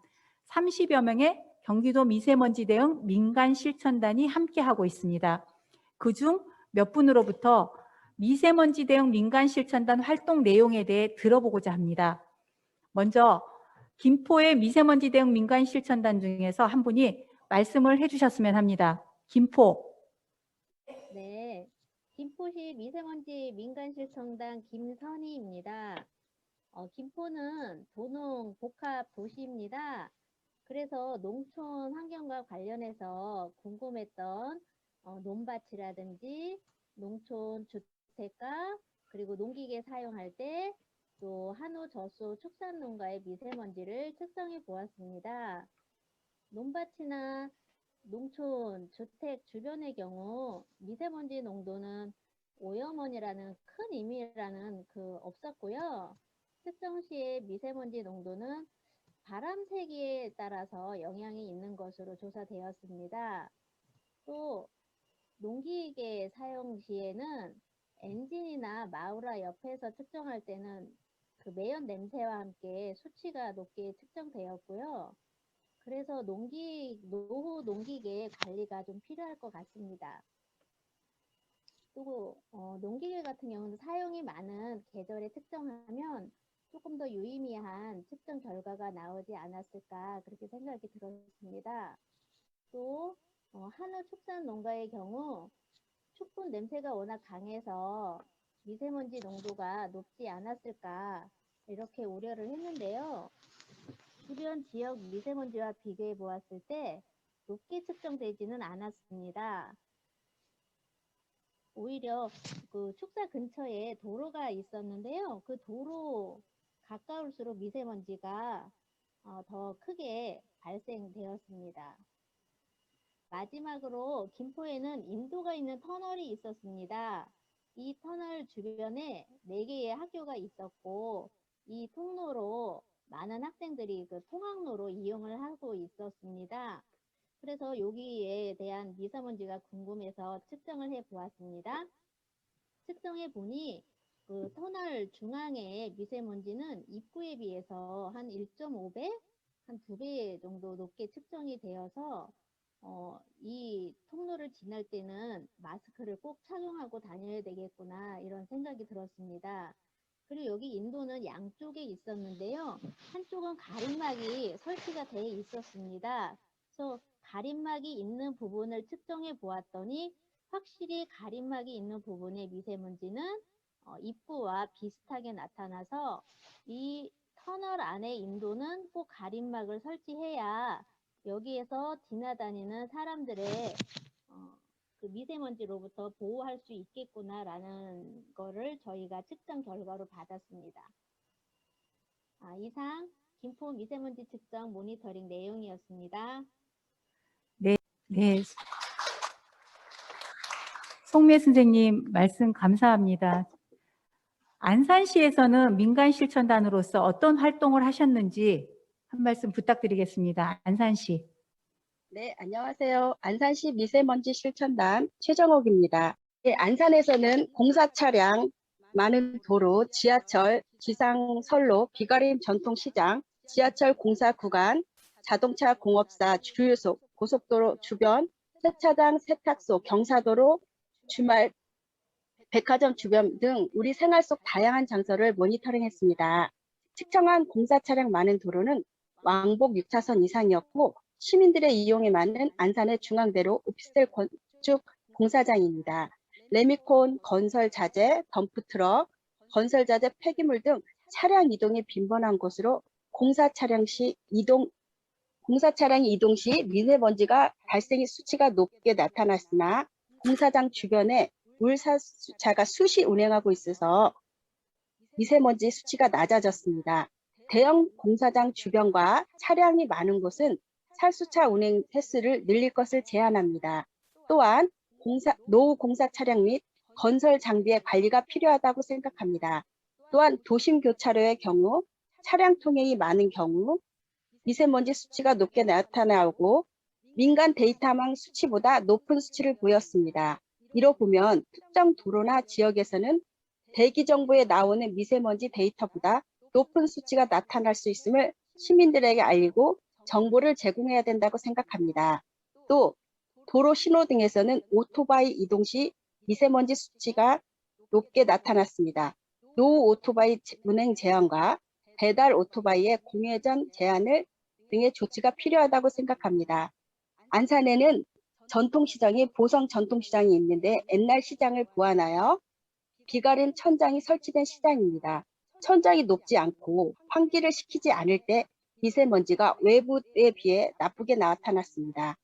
30여 명의 경기도 미세먼지 대응 민간 실천단이 함께하고 있습니다. 그중 몇 분으로부터 미세먼지 대응 민간 실천단 활동 내용에 대해 들어보고자 합니다. 먼저 김포의 미세먼지 대응 민간 실천단 중에서 한 분이 말씀을 해주셨으면 합니다. 김포. 네, 김포시 미세먼지 민간실천단 김선희입니다. 김포는 도농 복합 도시입니다. 그래서 농촌 환경과 관련해서 궁금했던 논밭이라든지 농촌 주택가 그리고 농기계 사용할 때 또 한우, 젖소, 축산농가의 미세먼지를 측정해 보았습니다. 논밭이나 농촌 주택 주변의 경우 미세먼지 농도는 오염원이라는 큰 의미라는 없었고요. 측정 시에 미세먼지 농도는 바람 세기에 따라서 영향이 있는 것으로 조사되었습니다. 또 농기계 사용 시에는 엔진이나 마우라 옆에서 측정할 때는 그 매연 냄새와 함께 수치가 높게 측정되었고요. 그래서 노후 농기계 관리가 좀 필요할 것 같습니다. 또 농기계 같은 경우는 사용이 많은 계절에 측정하면 조금 더 유의미한 측정 결과가 나오지 않았을까 그렇게 생각이 들었습니다. 또 한우 축산 농가의 경우 축분 냄새가 워낙 강해서 미세먼지 농도가 높지 않았을까 이렇게 우려를 했는데요. 주변 지역 미세먼지와 비교해 보았을 때 높게 측정되지는 않았습니다. 오히려 그 축사 근처에 도로가 있었는데요. 그 도로 가까울수록 미세먼지가 더 크게 발생되었습니다. 마지막으로 김포에는 인도가 있는 터널이 있었습니다. 이 터널 주변에 4개의 학교가 있었고 이 통로로 많은 학생들이 그 통학로로 이용을 하고 있었습니다. 그래서 여기에 대한 미세먼지가 궁금해서 측정을 해 보았습니다. 측정해 보니 그 터널 중앙의 미세먼지는 입구에 비해서 한 1.5배, 한 2배 정도 높게 측정이 되어서 이 통로를 지날 때는 마스크를 꼭 착용하고 다녀야 되겠구나 이런 생각이 들었습니다. 그리고 여기 인도는 양쪽에 있었는데요. 한쪽은 가림막이 설치가 돼 있었습니다. 그래서 가림막이 있는 부분을 측정해 보았더니 확실히 가림막이 있는 부분의 미세먼지는 입구와 비슷하게 나타나서 이 터널 안에 인도는 꼭 가림막을 설치해야 여기에서 지나다니는 사람들의 그 미세먼지로부터 보호할 수 있겠구나라는 거를 저희가 측정 결과로 받았습니다. 이상 김포 미세먼지 측정 모니터링 내용이었습니다. 네. 송미애 선생님 말씀 감사합니다. 안산시에서는 민간 실천단으로서 어떤 활동을 하셨는지 한 말씀 부탁드리겠습니다. 안산시. 네, 안녕하세요. 안산시 미세먼지 실천단 최정옥입니다. 네, 안산에서는 공사 차량 많은 도로, 지하철, 지상선로, 비가림 전통시장, 지하철 공사 구간, 자동차 공업사 주유소, 고속도로 주변, 세차장, 세탁소, 경사도로, 주말 백화점 주변 등 우리 생활 속 다양한 장소를 모니터링했습니다. 측정한 공사 차량 많은 도로는 왕복 6차선 이상이었고 시민들의 이용이 많은 안산의 중앙대로 오피스텔 건축 공사장입니다. 레미콘, 건설 자재, 덤프트럭, 건설 자재 폐기물 등 차량 이동이 빈번한 곳으로 공사 차량이 이동 시 미세먼지가 발생의 수치가 높게 나타났으나 공사장 주변에 물사차가 수시 운행하고 있어서 미세먼지 수치가 낮아졌습니다. 대형 공사장 주변과 차량이 많은 곳은 살수차 운행 횟수를 늘릴 것을 제안합니다. 또한 노후 공사 차량 및 건설 장비의 관리가 필요하다고 생각합니다. 또한 도심 교차로의 경우 차량 통행이 많은 경우 미세먼지 수치가 높게 나타나고 민간 데이터망 수치보다 높은 수치를 보였습니다. 이로 보면 특정 도로나 지역에서는 대기 정보에 나오는 미세먼지 데이터보다 높은 수치가 나타날 수 있음을 시민들에게 알리고 정보를 제공해야 된다고 생각합니다. 또 도로 신호등에서는 오토바이 이동 시 미세먼지 수치가 높게 나타났습니다. 노후 오토바이 운행 제한과 배달 오토바이의 공회전 제한을 등의 조치가 필요하다고 생각합니다. 안산에는 전통시장이 보성 전통시장이 있는데 옛날 시장을 보완하여 비가림 천장이 설치된 시장입니다. 천장이 높지 않고 환기를 시키지 않을 때 미세먼지가 외부에 비해 나쁘게 나타났습니다.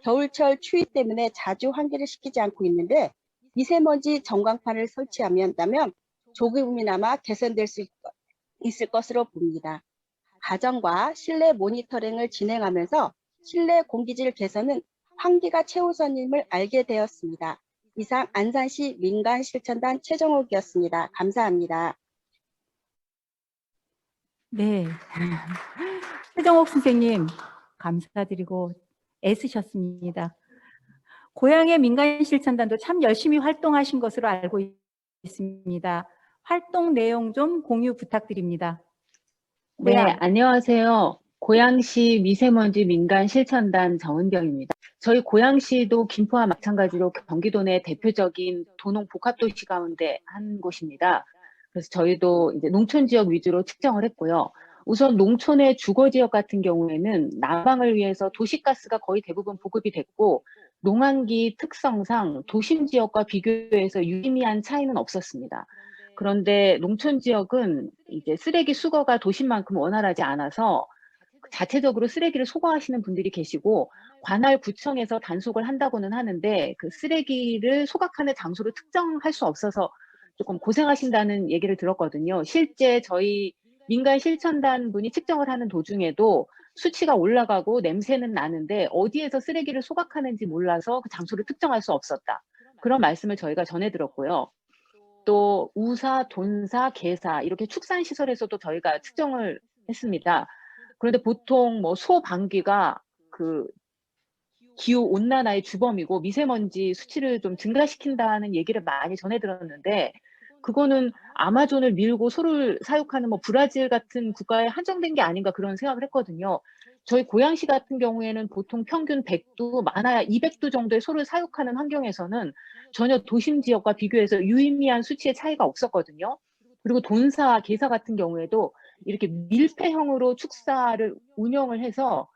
겨울철 추위 때문에 자주 환기를 시키지 않고 있는데 미세먼지 전광판을 설치한다면 조금이나마 개선될 수 있을 것으로 봅니다. 가정과 실내 모니터링을 진행하면서 실내 공기질 개선은 환기가 최우선임을 알게 되었습니다. 이상 안산시 민간실천단 최정옥이었습니다. 감사합니다. 네. 최정옥 선생님 감사드리고 애쓰셨습니다. 고향의 민간실천단도 참 열심히 활동하신 것으로 알고 있습니다. 활동 내용 좀 공유 부탁드립니다. 네, 안녕하세요. 고양시 미세먼지 민간 실천단 정은경입니다. 저희 고양시도 김포와 마찬가지로 경기도 내 대표적인 도농 복합도시 가운데 한 곳입니다. 그래서 저희도 이제 농촌 지역 위주로 측정을 했고요. 우선 농촌의 주거 지역 같은 경우에는 난방을 위해서 도시가스가 거의 대부분 보급이 됐고 농한기 특성상 도심 지역과 비교해서 유의미한 차이는 없었습니다. 그런데 농촌 지역은 이제 쓰레기 수거가 도심만큼 원활하지 않아서 자체적으로 쓰레기를 소거하시는 분들이 계시고 관할 구청에서 단속을 한다고는 하는데 그 쓰레기를 소각하는 장소를 특정할 수 없어서 조금 고생하신다는 얘기를 들었거든요. 실제 저희 민간 실천단 분이 측정을 하는 도중에도 수치가 올라가고 냄새는 나는데 어디에서 쓰레기를 소각하는지 몰라서 그 장소를 특정할 수 없었다. 그런 말씀을 저희가 전해 들었고요. 또 우사, 돈사, 개사 이렇게 축산시설에서도 저희가 측정을 했습니다. 그런데 보통 뭐 소방귀가 그 기후 온난화의 주범이고 미세먼지 수치를 좀 증가시킨다는 얘기를 많이 전해 들었는데 그거는 아마존을 밀고 소를 사육하는 뭐 브라질 같은 국가에 한정된 게 아닌가 그런 생각을 했거든요. 저희 고양시 같은 경우에는 보통 평균 100두, 많아야 200두 정도의 소를 사육하는 환경에서는 전혀 도심 지역과 비교해서 유의미한 수치의 차이가 없었거든요. 그리고 돈사, 개사 같은 경우에도 이렇게 밀폐형으로 축사를 운영을 해서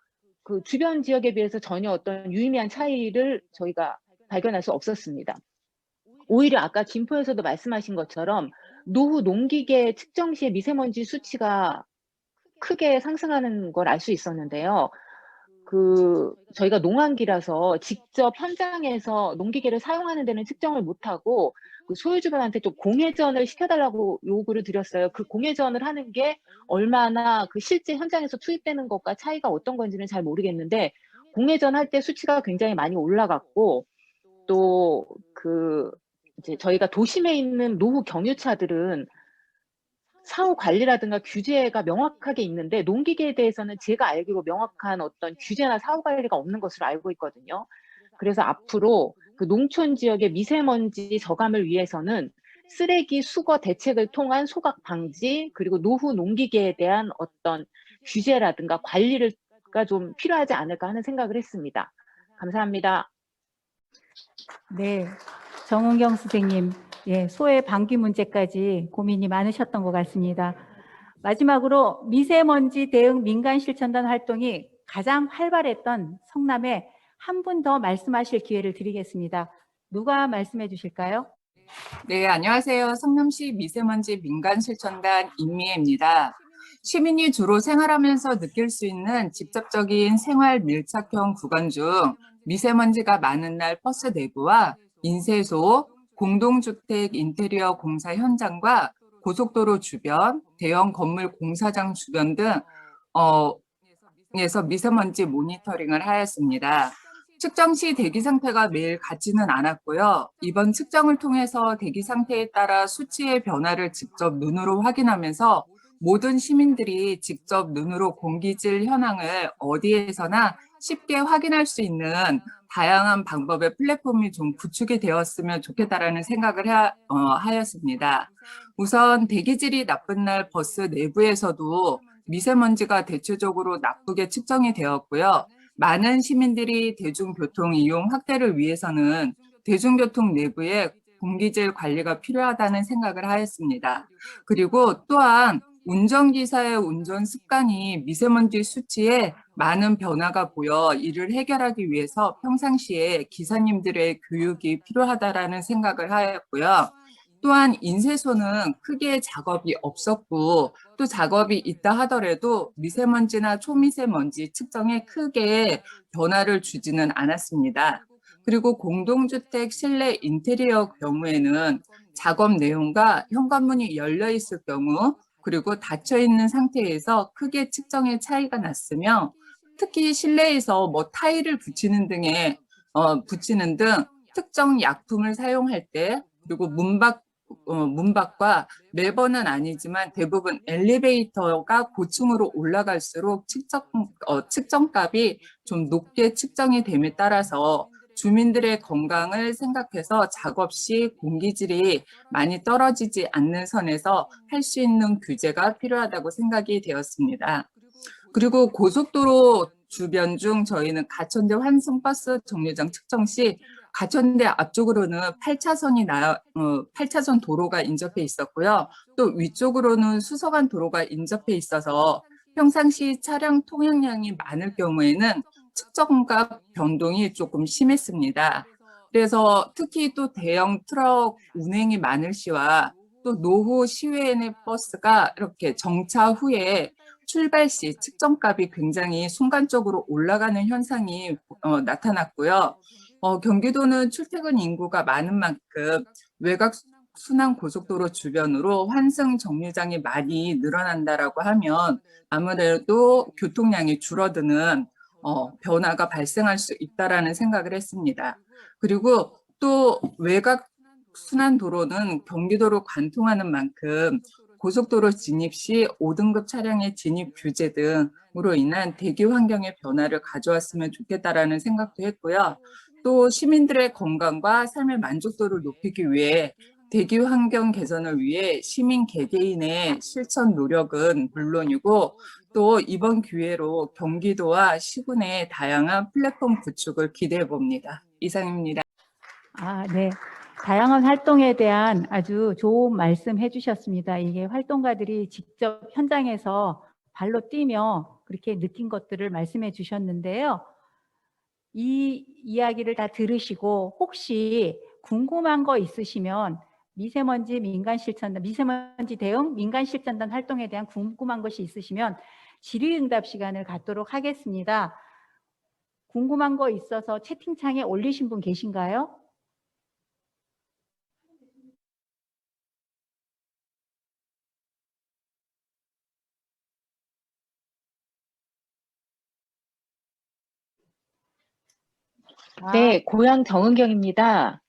그 주변 지역에 비해서 전혀 어떤 유의미한 차이를 저희가 발견할 수 없었습니다. 오히려 아까 김포에서도 말씀하신 것처럼 노후 농기계 측정 시에 미세먼지 수치가 크게 상승하는 걸 알 수 있었는데요. 저희가 농한기라서 직접 현장에서 농기계를 사용하는 데는 측정을 못하고 그 소유주분한테 좀 공회전을 시켜달라고 요구를 드렸어요. 그 공회전을 하는 게 얼마나 그 실제 현장에서 투입되는 것과 차이가 어떤 건지는 잘 모르겠는데 공회전 할 때 수치가 굉장히 많이 올라갔고 또 이제 저희가 도심에 있는 노후 경유차들은 사후 관리라든가 규제가 명확하게 있는데 농기계에 대해서는 제가 알기로 명확한 어떤 규제나 사후 관리가 없는 것으로 알고 있거든요. 그래서 앞으로 그 농촌 지역의 미세먼지 저감을 위해서는 쓰레기 수거 대책을 통한 소각 방지 그리고 노후 농기계에 대한 어떤 규제라든가 관리가 좀 필요하지 않을까 하는 생각을 했습니다. 감사합니다. 네, 정은경 선생님, 예, 소의 방귀 문제까지 고민이 많으셨던 것 같습니다. 마지막으로 미세먼지 대응 민간 실천단 활동이 가장 활발했던 성남에 한 분 더 말씀하실 기회를 드리겠습니다. 누가 말씀해 주실까요? 네, 안녕하세요. 성남시 미세먼지 민간실천단 임미애입니다. 시민이 주로 생활하면서 느낄 수 있는 직접적인 생활 밀착형 구간 중 미세먼지가 많은 날 버스 내부와 인쇄소, 공동주택 인테리어 공사 현장과 고속도로 주변, 대형 건물 공사장 주변 등에서 미세먼지 모니터링을 하였습니다. 측정 시 대기 상태가 매일 같지는 않았고요. 이번 측정을 통해서 대기 상태에 따라 수치의 변화를 직접 눈으로 확인하면서 모든 시민들이 직접 눈으로 공기질 현황을 어디에서나 쉽게 확인할 수 있는 다양한 방법의 플랫폼이 좀 구축이 되었으면 좋겠다라는 생각을 하였습니다. 우선 대기질이 나쁜 날 버스 내부에서도 미세먼지가 대체적으로 나쁘게 측정이 되었고요. 많은 시민들이 대중교통 이용 확대를 위해서는 대중교통 내부에 공기질 관리가 필요하다는 생각을 하였습니다. 그리고 또한 운전기사의 운전 습관이 미세먼지 수치에 많은 변화가 보여 이를 해결하기 위해서 평상시에 기사님들의 교육이 필요하다라는 생각을 하였고요. 또한 인쇄소는 크게 작업이 없었고 또 작업이 있다 하더라도 미세먼지나 초미세먼지 측정에 크게 변화를 주지는 않았습니다. 그리고 공동주택 실내 인테리어 경우에는 작업 내용과 현관문이 열려 있을 경우 그리고 닫혀 있는 상태에서 크게 측정의 차이가 났으며 특히 실내에서 뭐 타일을 붙이는 등 특정 약품을 사용할 때 그리고 문밖과 매번은 아니지만 대부분 엘리베이터가 고층으로 올라갈수록 측정값이 좀 높게 측정이 됨에 따라서 주민들의 건강을 생각해서 작업 시 공기질이 많이 떨어지지 않는 선에서 할 수 있는 규제가 필요하다고 생각이 되었습니다. 그리고 고속도로 주변 중 저희는 가천대 환승버스 정류장 측정 시 가천대 앞쪽으로는 8차선 도로가 인접해 있었고요. 또 위쪽으로는 수서간 도로가 인접해 있어서 평상시 차량 통행량이 많을 경우에는 측정값 변동이 조금 심했습니다. 그래서 특히 또 대형 트럭 운행이 많을 시와 또 노후 시외내 버스가 이렇게 정차 후에 출발 시 측정값이 굉장히 순간적으로 올라가는 현상이 나타났고요. 경기도는 출퇴근 인구가 많은 만큼 외곽 순환 고속도로 주변으로 환승 정류장이 많이 늘어난다라고 하면 아무래도 교통량이 줄어드는 변화가 발생할 수 있다라는 생각을 했습니다. 그리고 또 외곽 순환 도로는 경기도로 관통하는 만큼 고속도로 진입 시 5등급 차량의 진입 규제 등으로 인한 대기 환경의 변화를 가져왔으면 좋겠다라는 생각도 했고요. 또 시민들의 건강과 삶의 만족도를 높이기 위해 대기 환경 개선을 위해 시민 개개인의 실천 노력은 물론이고 또 이번 기회로 경기도와 시군의 다양한 플랫폼 구축을 기대해 봅니다. 이상입니다. 네. 다양한 활동에 대한 아주 좋은 말씀 해주셨습니다. 이게 활동가들이 직접 현장에서 발로 뛰며 그렇게 느낀 것들을 말씀해 주셨는데요. 이 이야기를 다 들으시고 혹시 궁금한 거 있으시면 미세먼지 대응 민간 실천단 활동에 대한 궁금한 것이 있으시면 질의응답 시간을 갖도록 하겠습니다. 궁금한 거 있어서 채팅창에 올리신 분 계신가요? 네, 고양 정은경입니다.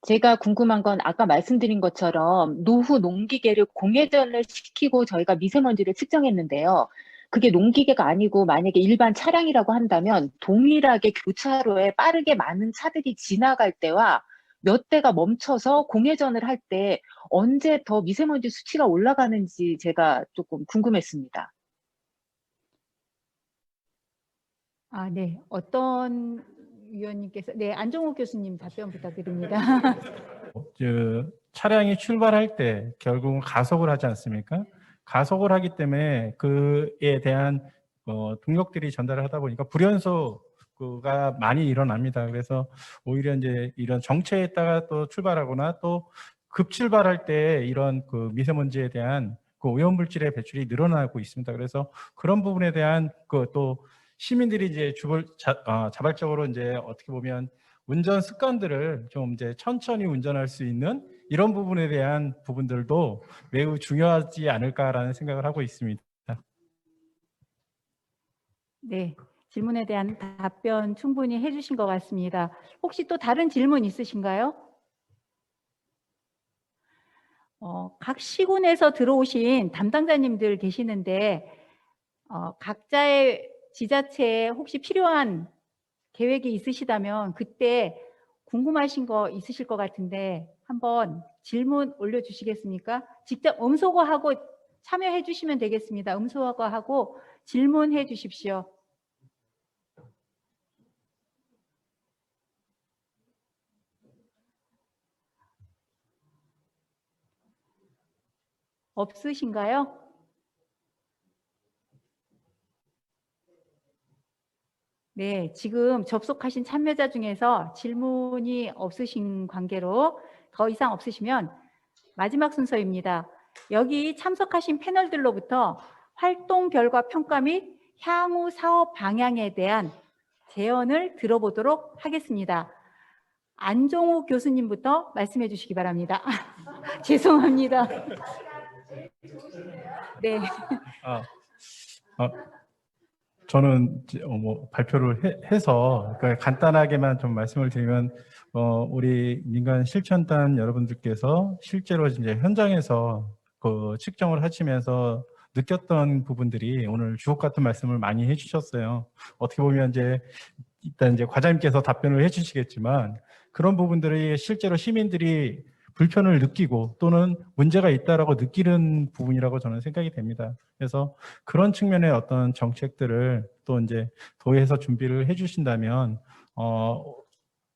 제가 궁금한 건 아까 말씀드린 것처럼 노후 농기계를 공회전을 시키고 저희가 미세먼지를 측정했는데요. 그게 농기계가 아니고 만약에 일반 차량이라고 한다면 동일하게 교차로에 빠르게 많은 차들이 지나갈 때와 몇 대가 멈춰서 공회전을 할 때 언제 더 미세먼지 수치가 올라가는지 제가 조금 궁금했습니다. 네. 어떤 위원님께서 안종욱 교수님 답변 부탁드립니다. 차량이 출발할 때 결국은 가속을 하지 않습니까? 가속을 하기 때문에 그에 대한 동력들이 전달을 하다 보니까 불연소가 많이 일어납니다. 그래서 오히려 이제 이런 정체에 따라 또 출발하거나 또 급출발할 때 이런 그 미세먼지에 대한 그 오염물질의 배출이 늘어나고 있습니다. 그래서 그런 부분에 대한 또 시민들이 이제 자발적으로 이제 어떻게 보면 운전 습관들을 좀 이제 천천히 운전할 수 있는 이런 부분에 대한 부분들도 매우 중요하지 않을까라는 생각을 하고 있습니다. 네, 질문에 대한 답변 충분히 해주신 것 같습니다. 혹시 또 다른 질문 있으신가요? 각 시군에서 들어오신 담당자님들 계시는데 각자의 지자체에 혹시 필요한 계획이 있으시다면 그때 궁금하신 거 있으실 것 같은데 한번 질문 올려주시겠습니까? 직접 음소거하고 참여해 주시면 되겠습니다. 음소거하고 질문해 주십시오. 없으신가요? 네, 지금 접속하신 참여자 중에서 질문이 없으신 관계로 더 이상 없으시면 마지막 순서입니다. 여기 참석하신 패널들로부터 활동 결과 평가 및 향후 사업 방향에 대한 제언을 들어보도록 하겠습니다. 안종욱 교수님부터 말씀해 주시기 바랍니다. 죄송합니다. 네. 저는 발표를 해서 간단하게만 좀 말씀을 드리면 우리 민간 실천단 여러분들께서 실제로 이제 현장에서 그 측정을 하시면서 느꼈던 부분들이 오늘 주옥 같은 말씀을 많이 해주셨어요. 어떻게 보면 일단 과장님께서 답변을 해주시겠지만 그런 부분들이 실제로 시민들이 불편을 느끼고 또는 문제가 있다라고 느끼는 부분이라고 저는 생각이 됩니다. 그래서 그런 측면의 어떤 정책들을 또 이제 도에서 준비를 해주신다면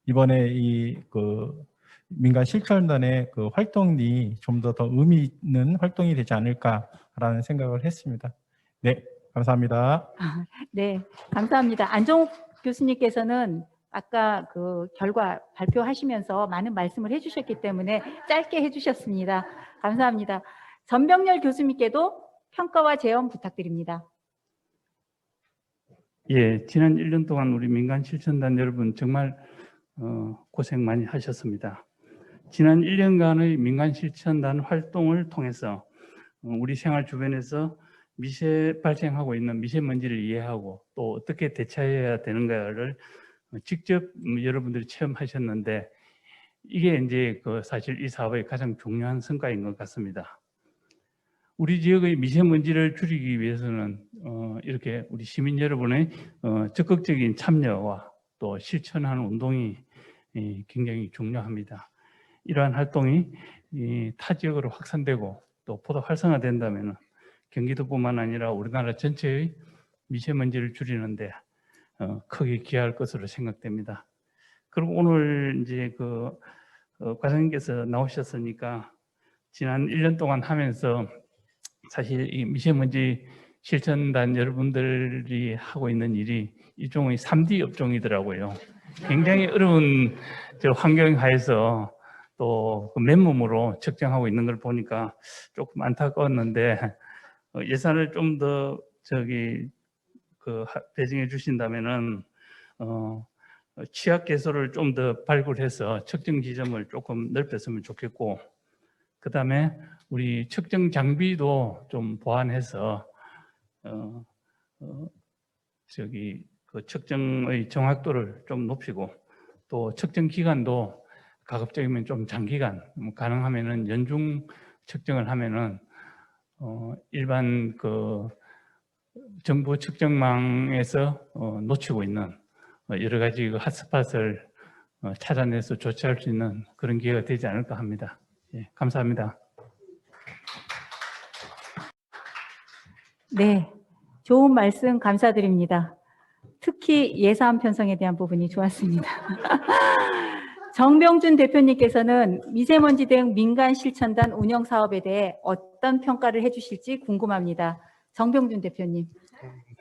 이번에 이 민간 실천단의 그 활동이 좀 더 의미 있는 활동이 되지 않을까라는 생각을 했습니다. 네, 감사합니다. 네, 감사합니다. 안종욱 교수님께서는 아까 그 결과 발표하시면서 많은 말씀을 해주셨기 때문에 짧게 해주셨습니다. 감사합니다. 전병렬 교수님께도 평가와 제언 부탁드립니다. 예, 지난 1년 동안 우리 민간 실천단 여러분 정말 고생 많이 하셨습니다. 지난 1년간의 민간 실천단 활동을 통해서 우리 생활 주변에서 발생하고 있는 미세먼지를 이해하고 또 어떻게 대처해야 되는가를 직접 여러분들이 체험하셨는데 이게 이제 사실 이 사업의 가장 중요한 성과인 것 같습니다. 우리 지역의 미세먼지를 줄이기 위해서는 이렇게 우리 시민 여러분의 적극적인 참여와 또 실천하는 운동이 굉장히 중요합니다. 이러한 활동이 타 지역으로 확산되고 또 보다 활성화된다면 경기도뿐만 아니라 우리나라 전체의 미세먼지를 줄이는데 크게 기여할 것으로 생각됩니다. 그리고 오늘 이제 과장님께서 나오셨으니까 지난 1년 동안 하면서 사실 이 미세먼지 실천단 여러분들이 하고 있는 일이 일종의 3D 업종이더라고요. 굉장히 어려운 환경하에서 또 맨몸으로 측정하고 있는 걸 보니까 조금 안타까웠는데 예산을 좀 더 배정해 주신다면은 취약 개소를 좀 더 발굴해서 측정 지점을 조금 넓혔으면 좋겠고, 그 다음에 우리 측정 장비도 좀 보완해서 그 측정의 정확도를 좀 높이고, 또 측정 기간도 가급적이면 좀 장기간, 가능하면은 연중 측정을 하면은 일반 정부 측정망에서 놓치고 있는 여러 가지 핫스팟을 찾아내서 조치할 수 있는 그런 기회가 되지 않을까 합니다. 예, 감사합니다. 네, 좋은 말씀 감사드립니다. 특히 예산 편성에 대한 부분이 좋았습니다. 정병준 대표님께서는 미세먼지 대응 민간 실천단 운영 사업에 대해 어떤 평가를 해주실지 궁금합니다. 정병준 대표님.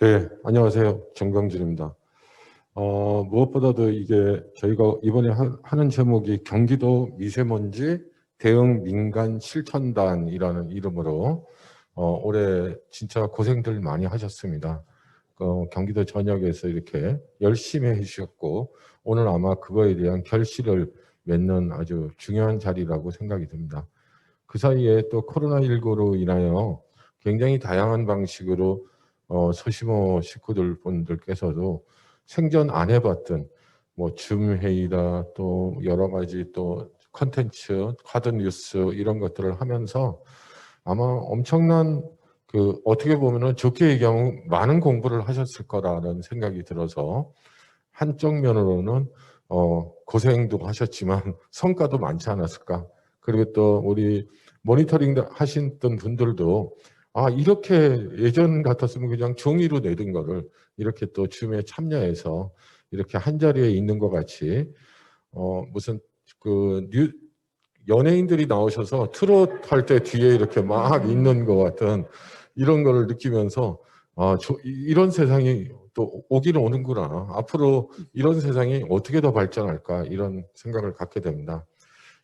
네, 안녕하세요. 정병준입니다. 무엇보다도 이게 저희가 이번에 하는 제목이 경기도 미세먼지 대응 민간 실천단이라는 이름으로 올해 진짜 고생들 많이 하셨습니다. 경기도 전역에서 이렇게 열심히 해주셨고 오늘 아마 그거에 대한 결실을 맺는 아주 중요한 자리라고 생각이 듭니다. 그 사이에 또 코로나19로 인하여 굉장히 다양한 방식으로 소시모 식구들 분들께서도 생전 안 해봤던 뭐 줌 회의다 또 여러 가지 또 컨텐츠, 카드 뉴스 이런 것들을 하면서 아마 엄청난 어떻게 보면은 좋게 얘기하면 많은 공부를 하셨을 거라는 생각이 들어서 한쪽 면으로는 고생도 하셨지만 성과도 많지 않았을까. 그리고 또 우리 모니터링 하셨던 분들도 이렇게 예전 같았으면 그냥 종이로 내던 거를 이렇게 또 줌에 참여해서 이렇게 한 자리에 있는 것 같이 무슨 연예인들이 나오셔서 트롯 할 때 뒤에 이렇게 막 있는 것 같은 이런 거를 느끼면서 이런 세상이 또 오기는 오는구나. 앞으로 이런 세상이 어떻게 더 발전할까 이런 생각을 갖게 됩니다.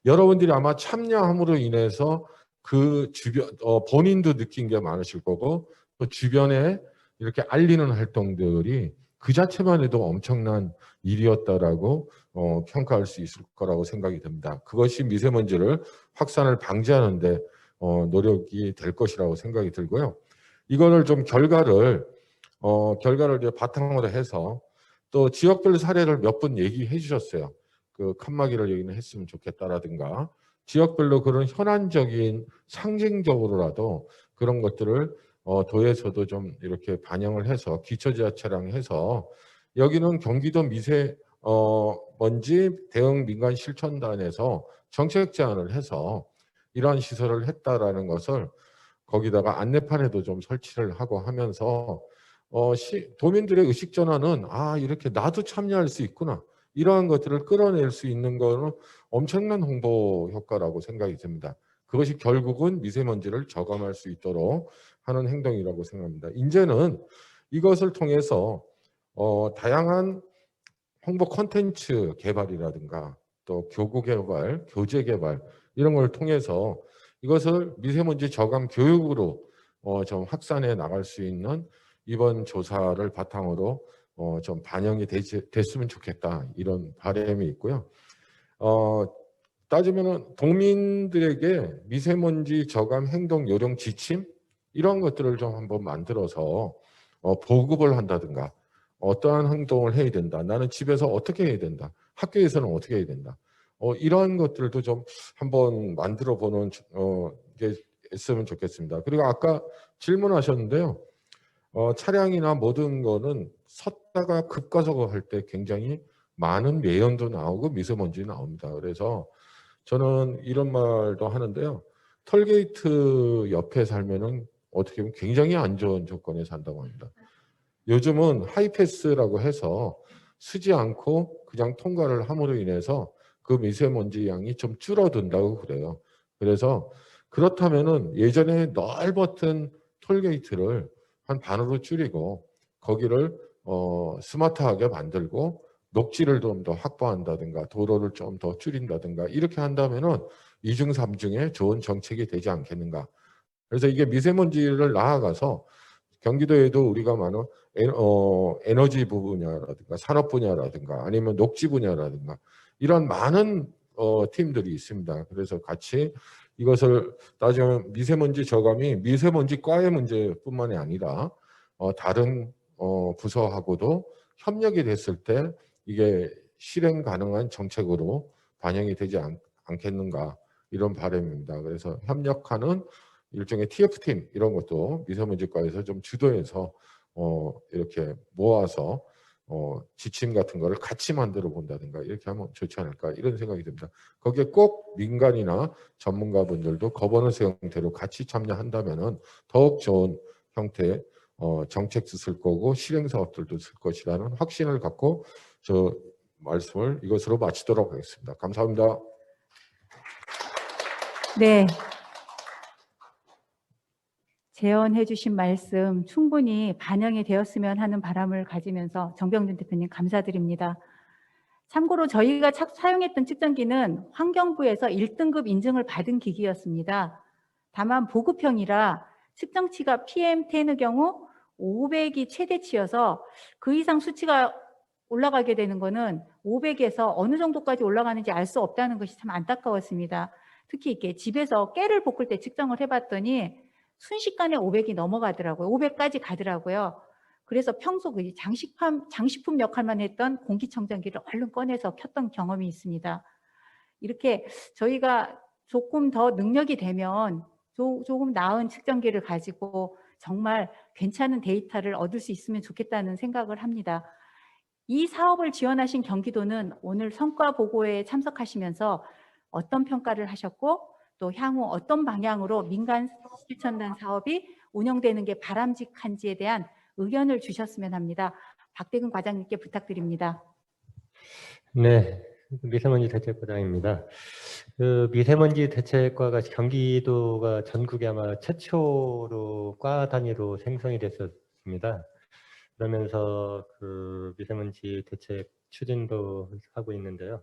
여러분들이 아마 참여함으로 인해서 그 주변 본인도 느낀 게 많으실 거고 또 주변에 이렇게 알리는 활동들이 그 자체만 해도 엄청난 일이었다라고 평가할 수 있을 거라고 생각이 됩니다. 그것이 미세먼지를 확산을 방지하는 데 노력이 될 것이라고 생각이 들고요. 이거를 좀 결과를 이제 바탕으로 해서 또 지역별 사례를 몇 번 얘기해 주셨어요. 그 칸막이를 여기는 했으면 좋겠다라든가 지역별로 그런 현안적인 상징적으로라도 그런 것들을 도에서도 좀 이렇게 반영을 해서 기초지하체랑 해서 여기는 경기도 미세먼지 대응 민간 실천단에서 정책 제안을 해서 이러한 시설을 했다라는 것을 거기다가 안내판에도 좀 설치를 하고 하면서 도민들의 의식 전환은 이렇게 나도 참여할 수 있구나. 이러한 것들을 끌어낼 수 있는 거는 엄청난 홍보 효과라고 생각이 듭니다. 그것이 결국은 미세먼지를 저감할 수 있도록 하는 행동이라고 생각합니다. 이제는 이것을 통해서 다양한 홍보 콘텐츠 개발이라든가 또 교구 개발, 교재 개발 이런 걸 통해서 이것을 미세먼지 저감 교육으로 좀 확산해 나갈 수 있는 이번 조사를 바탕으로 좀 반영이 됐으면 좋겠다 이런 바람이 있고요. 따지면은 도민들에게 미세먼지 저감 행동 요령 지침 이런 것들을 좀 한번 만들어서 보급을 한다든가 어떠한 행동을 해야 된다. 나는 집에서 어떻게 해야 된다. 학교에서는 어떻게 해야 된다. 이러한 것들도 좀 한번 만들어 보는 게 있으면 좋겠습니다. 그리고 아까 질문하셨는데요. 차량이나 모든 거는 섰다가 급가속을 할 때 굉장히 많은 매연도 나오고 미세먼지 나옵니다. 그래서 저는 이런 말도 하는데요. 톨게이트 옆에 살면은 어떻게 보면 굉장히 안 좋은 조건에 산다고 합니다. 요즘은 하이패스라고 해서 쓰지 않고 그냥 통과를 함으로 인해서 그 미세먼지 양이 좀 줄어든다고 그래요. 그래서 그렇다면은 예전에 넓었던 톨게이트를 한 반으로 줄이고 거기를 스마트하게 만들고 녹지를 좀 더 확보한다든가 도로를 좀 더 줄인다든가 이렇게 한다면은 이중 삼중의 좋은 정책이 되지 않겠는가. 그래서 이게 미세먼지를 나아가서 경기도에도 우리가 많은 에너지 분야라든가 산업 분야라든가 아니면 녹지 분야라든가 이런 많은 팀들이 있습니다. 그래서 같이 이것을 따지면 미세먼지 저감이 미세먼지과의 문제뿐만이 아니라 다른 부서하고도 협력이 됐을 때 이게 실행 가능한 정책으로 반영이 되지 않겠는가 이런 바람입니다. 그래서 협력하는 일종의 TF팀 이런 것도 미세먼지과에서 좀 주도해서 이렇게 모아서 지침 같은 거를 같이 만들어 본다든가 이렇게 하면 좋지 않을까 이런 생각이 듭니다. 거기에 꼭 민간이나 전문가분들도 거버넌스 형태로 같이 참여한다면은 더욱 좋은 형태의 정책도 쓸 거고 실행 사업들도 쓸 것이라는 확신을 갖고 저 말씀을 이것으로 마치도록 하겠습니다. 감사합니다. 네. 제언해 주신 말씀 충분히 반영이 되었으면 하는 바람을 가지면서 정병준 대표님 감사드립니다. 참고로 저희가 사용했던 측정기는 환경부에서 1등급 인증을 받은 기기였습니다. 다만 보급형이라 측정치가 PM10의 경우 500이 최대치여서 그 이상 수치가 올라가게 되는 것은 500에서 어느 정도까지 올라가는지 알 수 없다는 것이 참 안타까웠습니다. 특히 이렇게 집에서 깨를 볶을 때 측정을 해봤더니 순식간에 500이 넘어가더라고요. 500까지 가더라고요. 그래서 평소 그 장식품 역할만 했던 공기청정기를 얼른 꺼내서 켰던 경험이 있습니다. 이렇게 저희가 조금 더 능력이 되면 조금 나은 측정기를 가지고 정말 괜찮은 데이터를 얻을 수 있으면 좋겠다는 생각을 합니다. 이 사업을 지원하신 경기도는 오늘 성과 보고회에 참석하시면서 어떤 평가를 하셨고 또 향후 어떤 방향으로 민간 실천단 사업이 운영되는 게 바람직한지에 대한 의견을 주셨으면 합니다. 박대근 과장님께 부탁드립니다. 네, 미세먼지 대책과장입니다. 그 미세먼지 대책과가 경기도가 전국에 아마 최초로 과 단위로 생성이 됐었습니다. 그러면서 그 미세먼지 대책 추진도 하고 있는데요.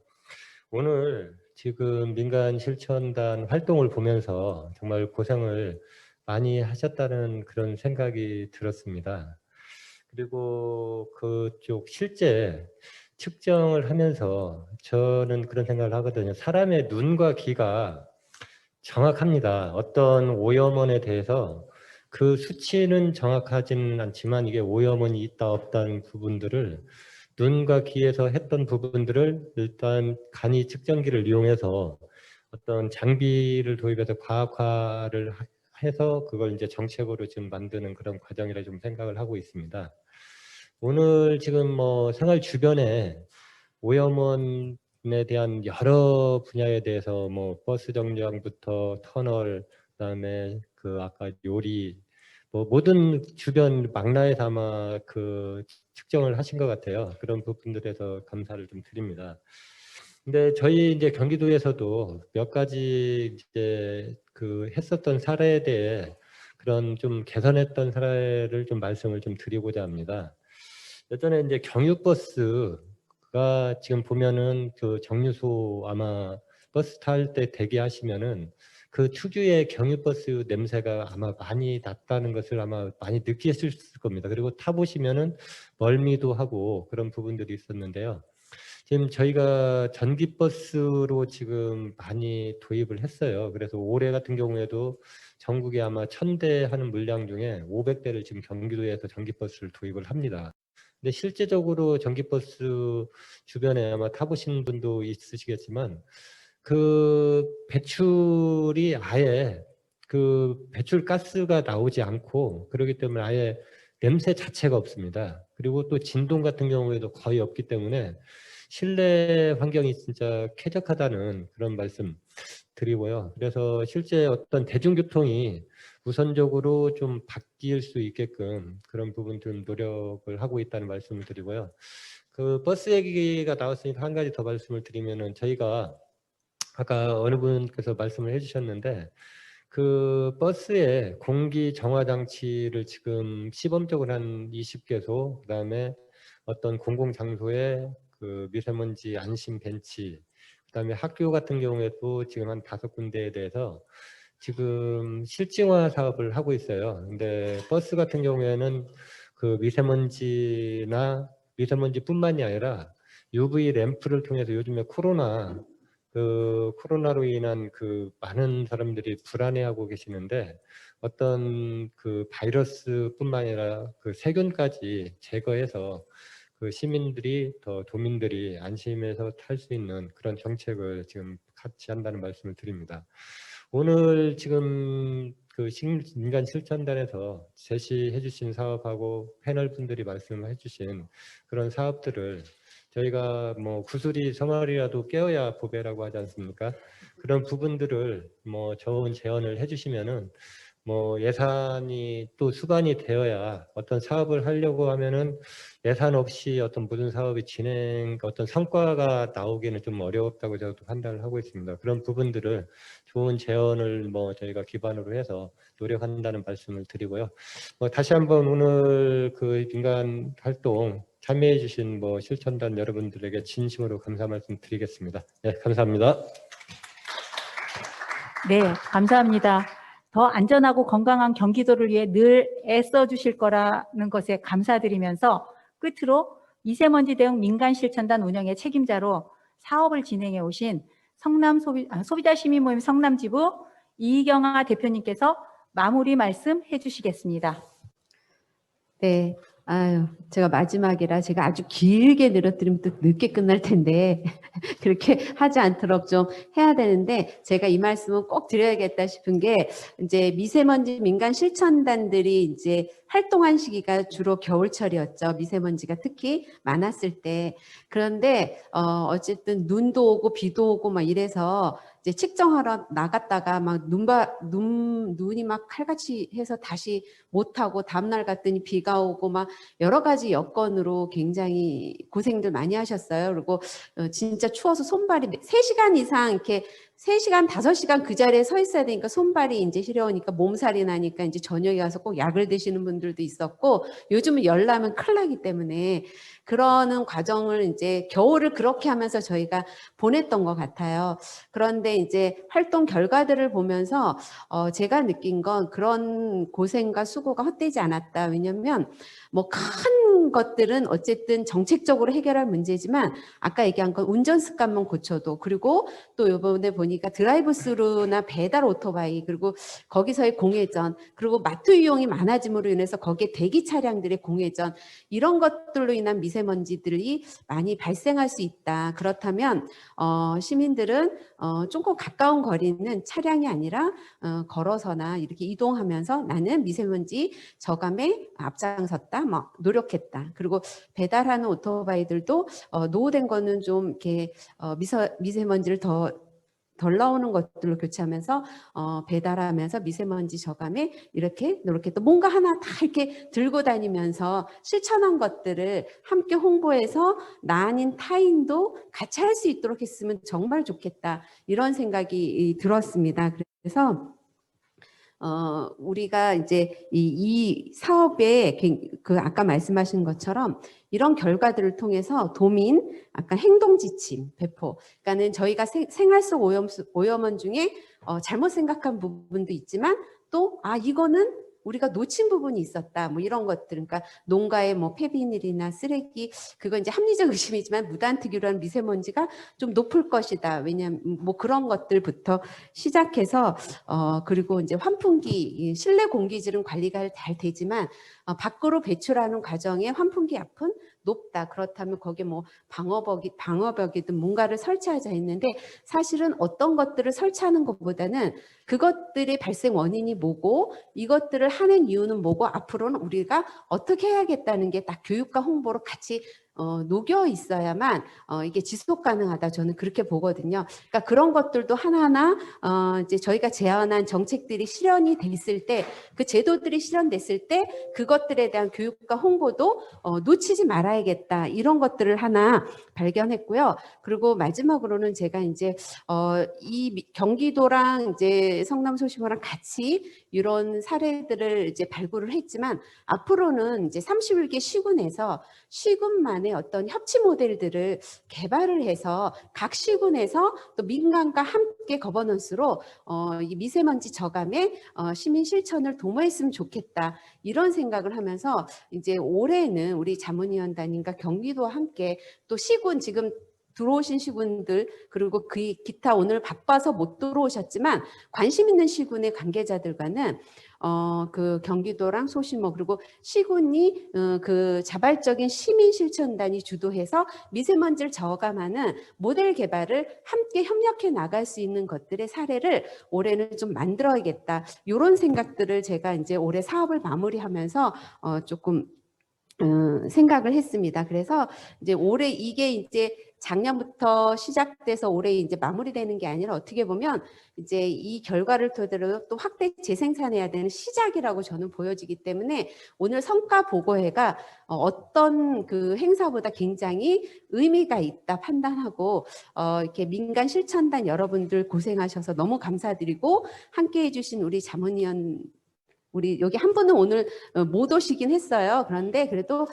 오늘 지금 민간 실천단 활동을 보면서 정말 고생을 많이 하셨다는 그런 생각이 들었습니다. 그리고 그쪽 실제 측정을 하면서 저는 그런 생각을 하거든요. 사람의 눈과 귀가 정확합니다. 어떤 오염원에 대해서 그 수치는 정확하지는 않지만 이게 오염원이 있다 없다는 부분들을 눈과 귀에서 했던 부분들을 일단 간이 측정기를 이용해서 어떤 장비를 도입해서 과학화를 해서 그걸 이제 정책으로 지금 만드는 그런 과정이라 좀 생각을 하고 있습니다. 오늘 지금 뭐 생활 주변에 오염원에 대한 여러 분야에 대해서 뭐 버스 정류장부터 터널, 그다음에 그 아까 요리, 뭐 모든 주변 망라에서 아마 그 측정을 하신 것 같아요. 그런 부분들에서 감사를 좀 드립니다. 근데 저희 이제 경기도에서도 몇 가지 이제 그 했었던 사례에 대해 그런 좀 개선했던 사례를 좀 말씀을 좀 드리고자 합니다. 예전에 이제 경유버스가 지금 보면은 그 정류소 아마 버스 탈 때 대기하시면은 그 특유의 경유버스 냄새가 아마 많이 났다는 것을 아마 많이 느끼셨을 겁니다. 그리고 타보시면은 멀미도 하고 그런 부분들이 있었는데요. 지금 저희가 전기버스로 지금 많이 도입을 했어요. 그래서 올해 같은 경우에도 전국에 아마 1000대 하는 물량 중에 500대를 지금 경기도에서 전기버스를 도입을 합니다. 근데 실제적으로 전기버스 주변에 아마 타보신 분도 있으시겠지만 그 배출이 아예 그 배출 가스가 나오지 않고 그렇기 때문에 아예 냄새 자체가 없습니다. 그리고 또 진동 같은 경우에도 거의 없기 때문에 실내 환경이 진짜 쾌적하다는 그런 말씀 드리고요. 그래서 실제 어떤 대중교통이 우선적으로 좀 바뀔 수 있게끔 그런 부분 좀 노력을 하고 있다는 말씀을 드리고요. 그 버스 얘기가 나왔으니까 한 가지 더 말씀을 드리면은 저희가 아까 어느 분께서 말씀을 해주셨는데 그 버스에 공기 정화 장치를 지금 시범적으로 한 20개소, 그다음에 어떤 공공 장소에 그 미세먼지 안심 벤치, 그다음에 학교 같은 경우에도 지금 한 5군데에 대해서 지금 실증화 사업을 하고 있어요. 근데 버스 같은 경우에는 그 미세먼지뿐만이 아니라 UV 램프를 통해서 요즘에 코로나로 인한 그 많은 사람들이 불안해하고 계시는데 어떤 그 바이러스뿐만 아니라 그 세균까지 제거해서 그 도민들이 안심해서 탈 수 있는 그런 정책을 지금 같이 한다는 말씀을 드립니다. 오늘 지금 그 민간 실천단에서 제시해 주신 사업하고 패널 분들이 말씀해 주신 그런 사업들을 저희가 뭐 구슬이 서말이라도 깨어야 보배라고 하지 않습니까? 그런 부분들을 뭐 좋은 제언을 해주시면은 뭐 예산이 또 수반이 되어야 어떤 사업을 하려고 하면은 예산 없이 어떤 모든 사업이 어떤 성과가 나오기는 좀 어렵다고 저도 판단을 하고 있습니다. 그런 부분들을 좋은 제언을 뭐 저희가 기반으로 해서 노력한다는 말씀을 드리고요. 다시 한번 오늘 그 민간 활동 참여해 주신 뭐 실천단 여러분들에게 진심으로 감사 말씀 드리겠습니다. 네, 감사합니다. 네, 감사합니다. 더 안전하고 건강한 경기도를 위해 늘 애써 주실 거라는 것에 감사드리면서 끝으로 미세먼지 대응 민간 실천단 운영의 책임자로 사업을 진행해 오신 소비자 시민모임 성남지부 이경아 대표님께서 마무리 말씀 해주시겠습니다. 네. 제가 마지막이라 제가 아주 길게 늘어뜨리면 또 늦게 끝날 텐데 그렇게 하지 않도록 좀 해야 되는데 제가 이 말씀은 꼭 드려야겠다 싶은 게 이제 미세먼지 민간 실천단들이 이제 활동한 시기가 주로 겨울철이었죠. 미세먼지가 특히 많았을 때. 그런데 어쨌든 눈도 오고 비도 오고 막 이래서 이제 측정하러 나갔다가 막 눈이 막 칼같이 해서 다시 못하고 다음날 갔더니 비가 오고 막 여러 가지 여건으로 굉장히 고생들 많이 하셨어요. 그리고 진짜 추워서 손발이 3시간 이상 이렇게 3시간, 5시간 그 자리에 서 있어야 되니까 손발이 이제 시려우니까 몸살이 나니까 이제 저녁에 가서 꼭 약을 드시는 분들도 있었고 요즘은 열나면 큰일 나기 때문에 그러는 과정을 이제 겨울을 그렇게 하면서 저희가 보냈던 것 같아요. 그런데 이제 활동 결과들을 보면서 제가 느낀 건 그런 고생과 수고가 헛되지 않았다. 왜냐하면 뭐 큰 것들은 어쨌든 정책적으로 해결할 문제지만 아까 얘기한 건 운전 습관만 고쳐도 그리고 또 이번에 보니까 드라이브 스루나 배달 오토바이 그리고 거기서의 공회전 그리고 마트 이용이 많아짐으로 인해서 거기에 대기 차량들의 공회전 이런 것들로 인한 미세먼지들이 많이 발생할 수 있다. 그렇다면 시민들은 조금 가까운 거리는 차량이 아니라 걸어서나 이렇게 이동하면서 나는 미세먼지 저감에 앞장섰다, 뭐 노력했다. 그리고 배달하는 오토바이들도 노후된 거는 좀 이렇게 미세먼지를 덜 나오는 것들로 교체하면서 배달하면서 미세먼지 저감에 이렇게 또 뭔가 하나 다 이렇게 들고 다니면서 실천한 것들을 함께 홍보해서 나 아닌 타인도 같이 할 수 있도록 했으면 정말 좋겠다 이런 생각이 들었습니다. 그래서 우리가 이제 이 사업에 그 아까 말씀하신 것처럼 이런 결과들을 통해서 도민, 아까 행동 지침 배포. 그러니까는 저희가 생활 속 오염원 중에 잘못 생각한 부분도 있지만 또 이거는 우리가 놓친 부분이 있었다. 뭐 이런 것들. 그러니까 농가의 뭐 폐비닐이나 쓰레기 그건 이제 합리적 의심이지만 무단특유라는 미세먼지가 좀 높을 것이다. 왜냐하면 뭐 그런 것들부터 시작해서 그리고 이제 환풍기 실내 공기질은 관리가 잘 되지만 밖으로 배출하는 과정에 환풍기 압은 높다. 그렇다면 거기에 뭐 방어벽이든 뭔가를 설치하자 했는데 사실은 어떤 것들을 설치하는 것보다는 그것들의 발생 원인이 뭐고 이것들을 하는 이유는 뭐고 앞으로는 우리가 어떻게 해야겠다는 게 딱 교육과 홍보로 같이 녹여 있어야만 이게 지속 가능하다, 저는 그렇게 보거든요. 그러니까 그런 것들도 하나하나 이제 저희가 제안한 정책들이 실현이 됐을 때, 그 제도들이 실현됐을 때 그것들에 대한 교육과 홍보도 놓치지 말아야겠다, 이런 것들을 하나 발견했고요. 그리고 마지막으로는 제가 이제 이 경기도랑 이제 성남 소시모랑 같이 이런 사례들을 이제 발굴을 했지만, 앞으로는 이제 31개 시군에서 시군만의 어떤 협치 모델들을 개발을 해서 각 시군에서 또 민간과 함께 거버넌스로 이 미세먼지 저감에 시민 실천을 도모했으면 좋겠다, 이런 생각을 하면서 이제 올해는 우리 자문위원단님과 경기도와 함께 또 시군, 지금 들어오신 시군들, 그리고 그 기타 오늘 바빠서 못 들어오셨지만 관심 있는 시군의 관계자들과는 그 경기도랑 소시모 그리고 시군이 그 자발적인 시민 실천단이 주도해서 미세먼지를 저감하는 모델 개발을 함께 협력해 나갈 수 있는 것들의 사례를 올해는 좀 만들어야겠다, 이런 생각들을 제가 이제 올해 사업을 마무리하면서 조금 생각을 했습니다. 그래서 이제 올해 이게 이제 작년부터 시작돼서 올해 이제 마무리되는 게 아니라 어떻게 보면 이제 이 결과를 토대로 또 확대 재생산해야 되는 시작이라고 저는 보여지기 때문에 오늘 성과 보고회가 어떤 그 행사보다 굉장히 의미가 있다 판단하고 이렇게 민간 실천단 여러분들 고생하셔서 너무 감사드리고, 함께 해주신 우리 자문위원, 우리 여기 한 분은 오늘 못 오시긴 했어요. 그런데 그래도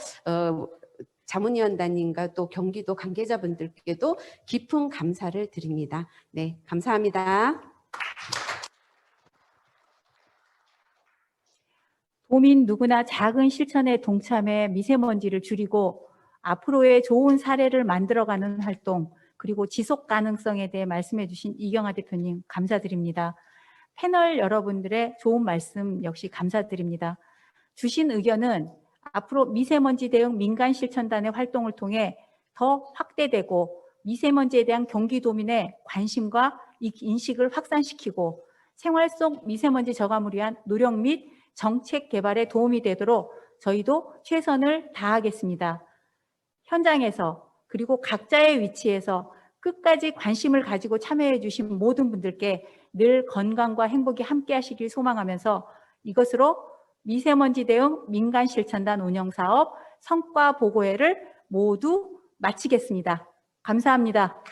자문위원단님과 또 경기도 관계자분들께도 깊은 감사를 드립니다. 네, 감사합니다. 도민 누구나 작은 실천에 동참해 미세먼지를 줄이고 앞으로의 좋은 사례를 만들어가는 활동, 그리고 지속 가능성에 대해 말씀해 주신 이경아 대표님 감사드립니다. 패널 여러분들의 좋은 말씀 역시 감사드립니다. 주신 의견은 앞으로 미세먼지 대응 민간 실천단의 활동을 통해 더 확대되고 미세먼지에 대한 경기도민의 관심과 인식을 확산시키고 생활 속 미세먼지 저감을 위한 노력 및 정책 개발에 도움이 되도록 저희도 최선을 다하겠습니다. 현장에서 그리고 각자의 위치에서 끝까지 관심을 가지고 참여해 주신 모든 분들께 늘 건강과 행복이 함께 하시길 소망하면서 이것으로 미세먼지 대응 민간 실천단 운영 사업 성과 보고회를 모두 마치겠습니다. 감사합니다.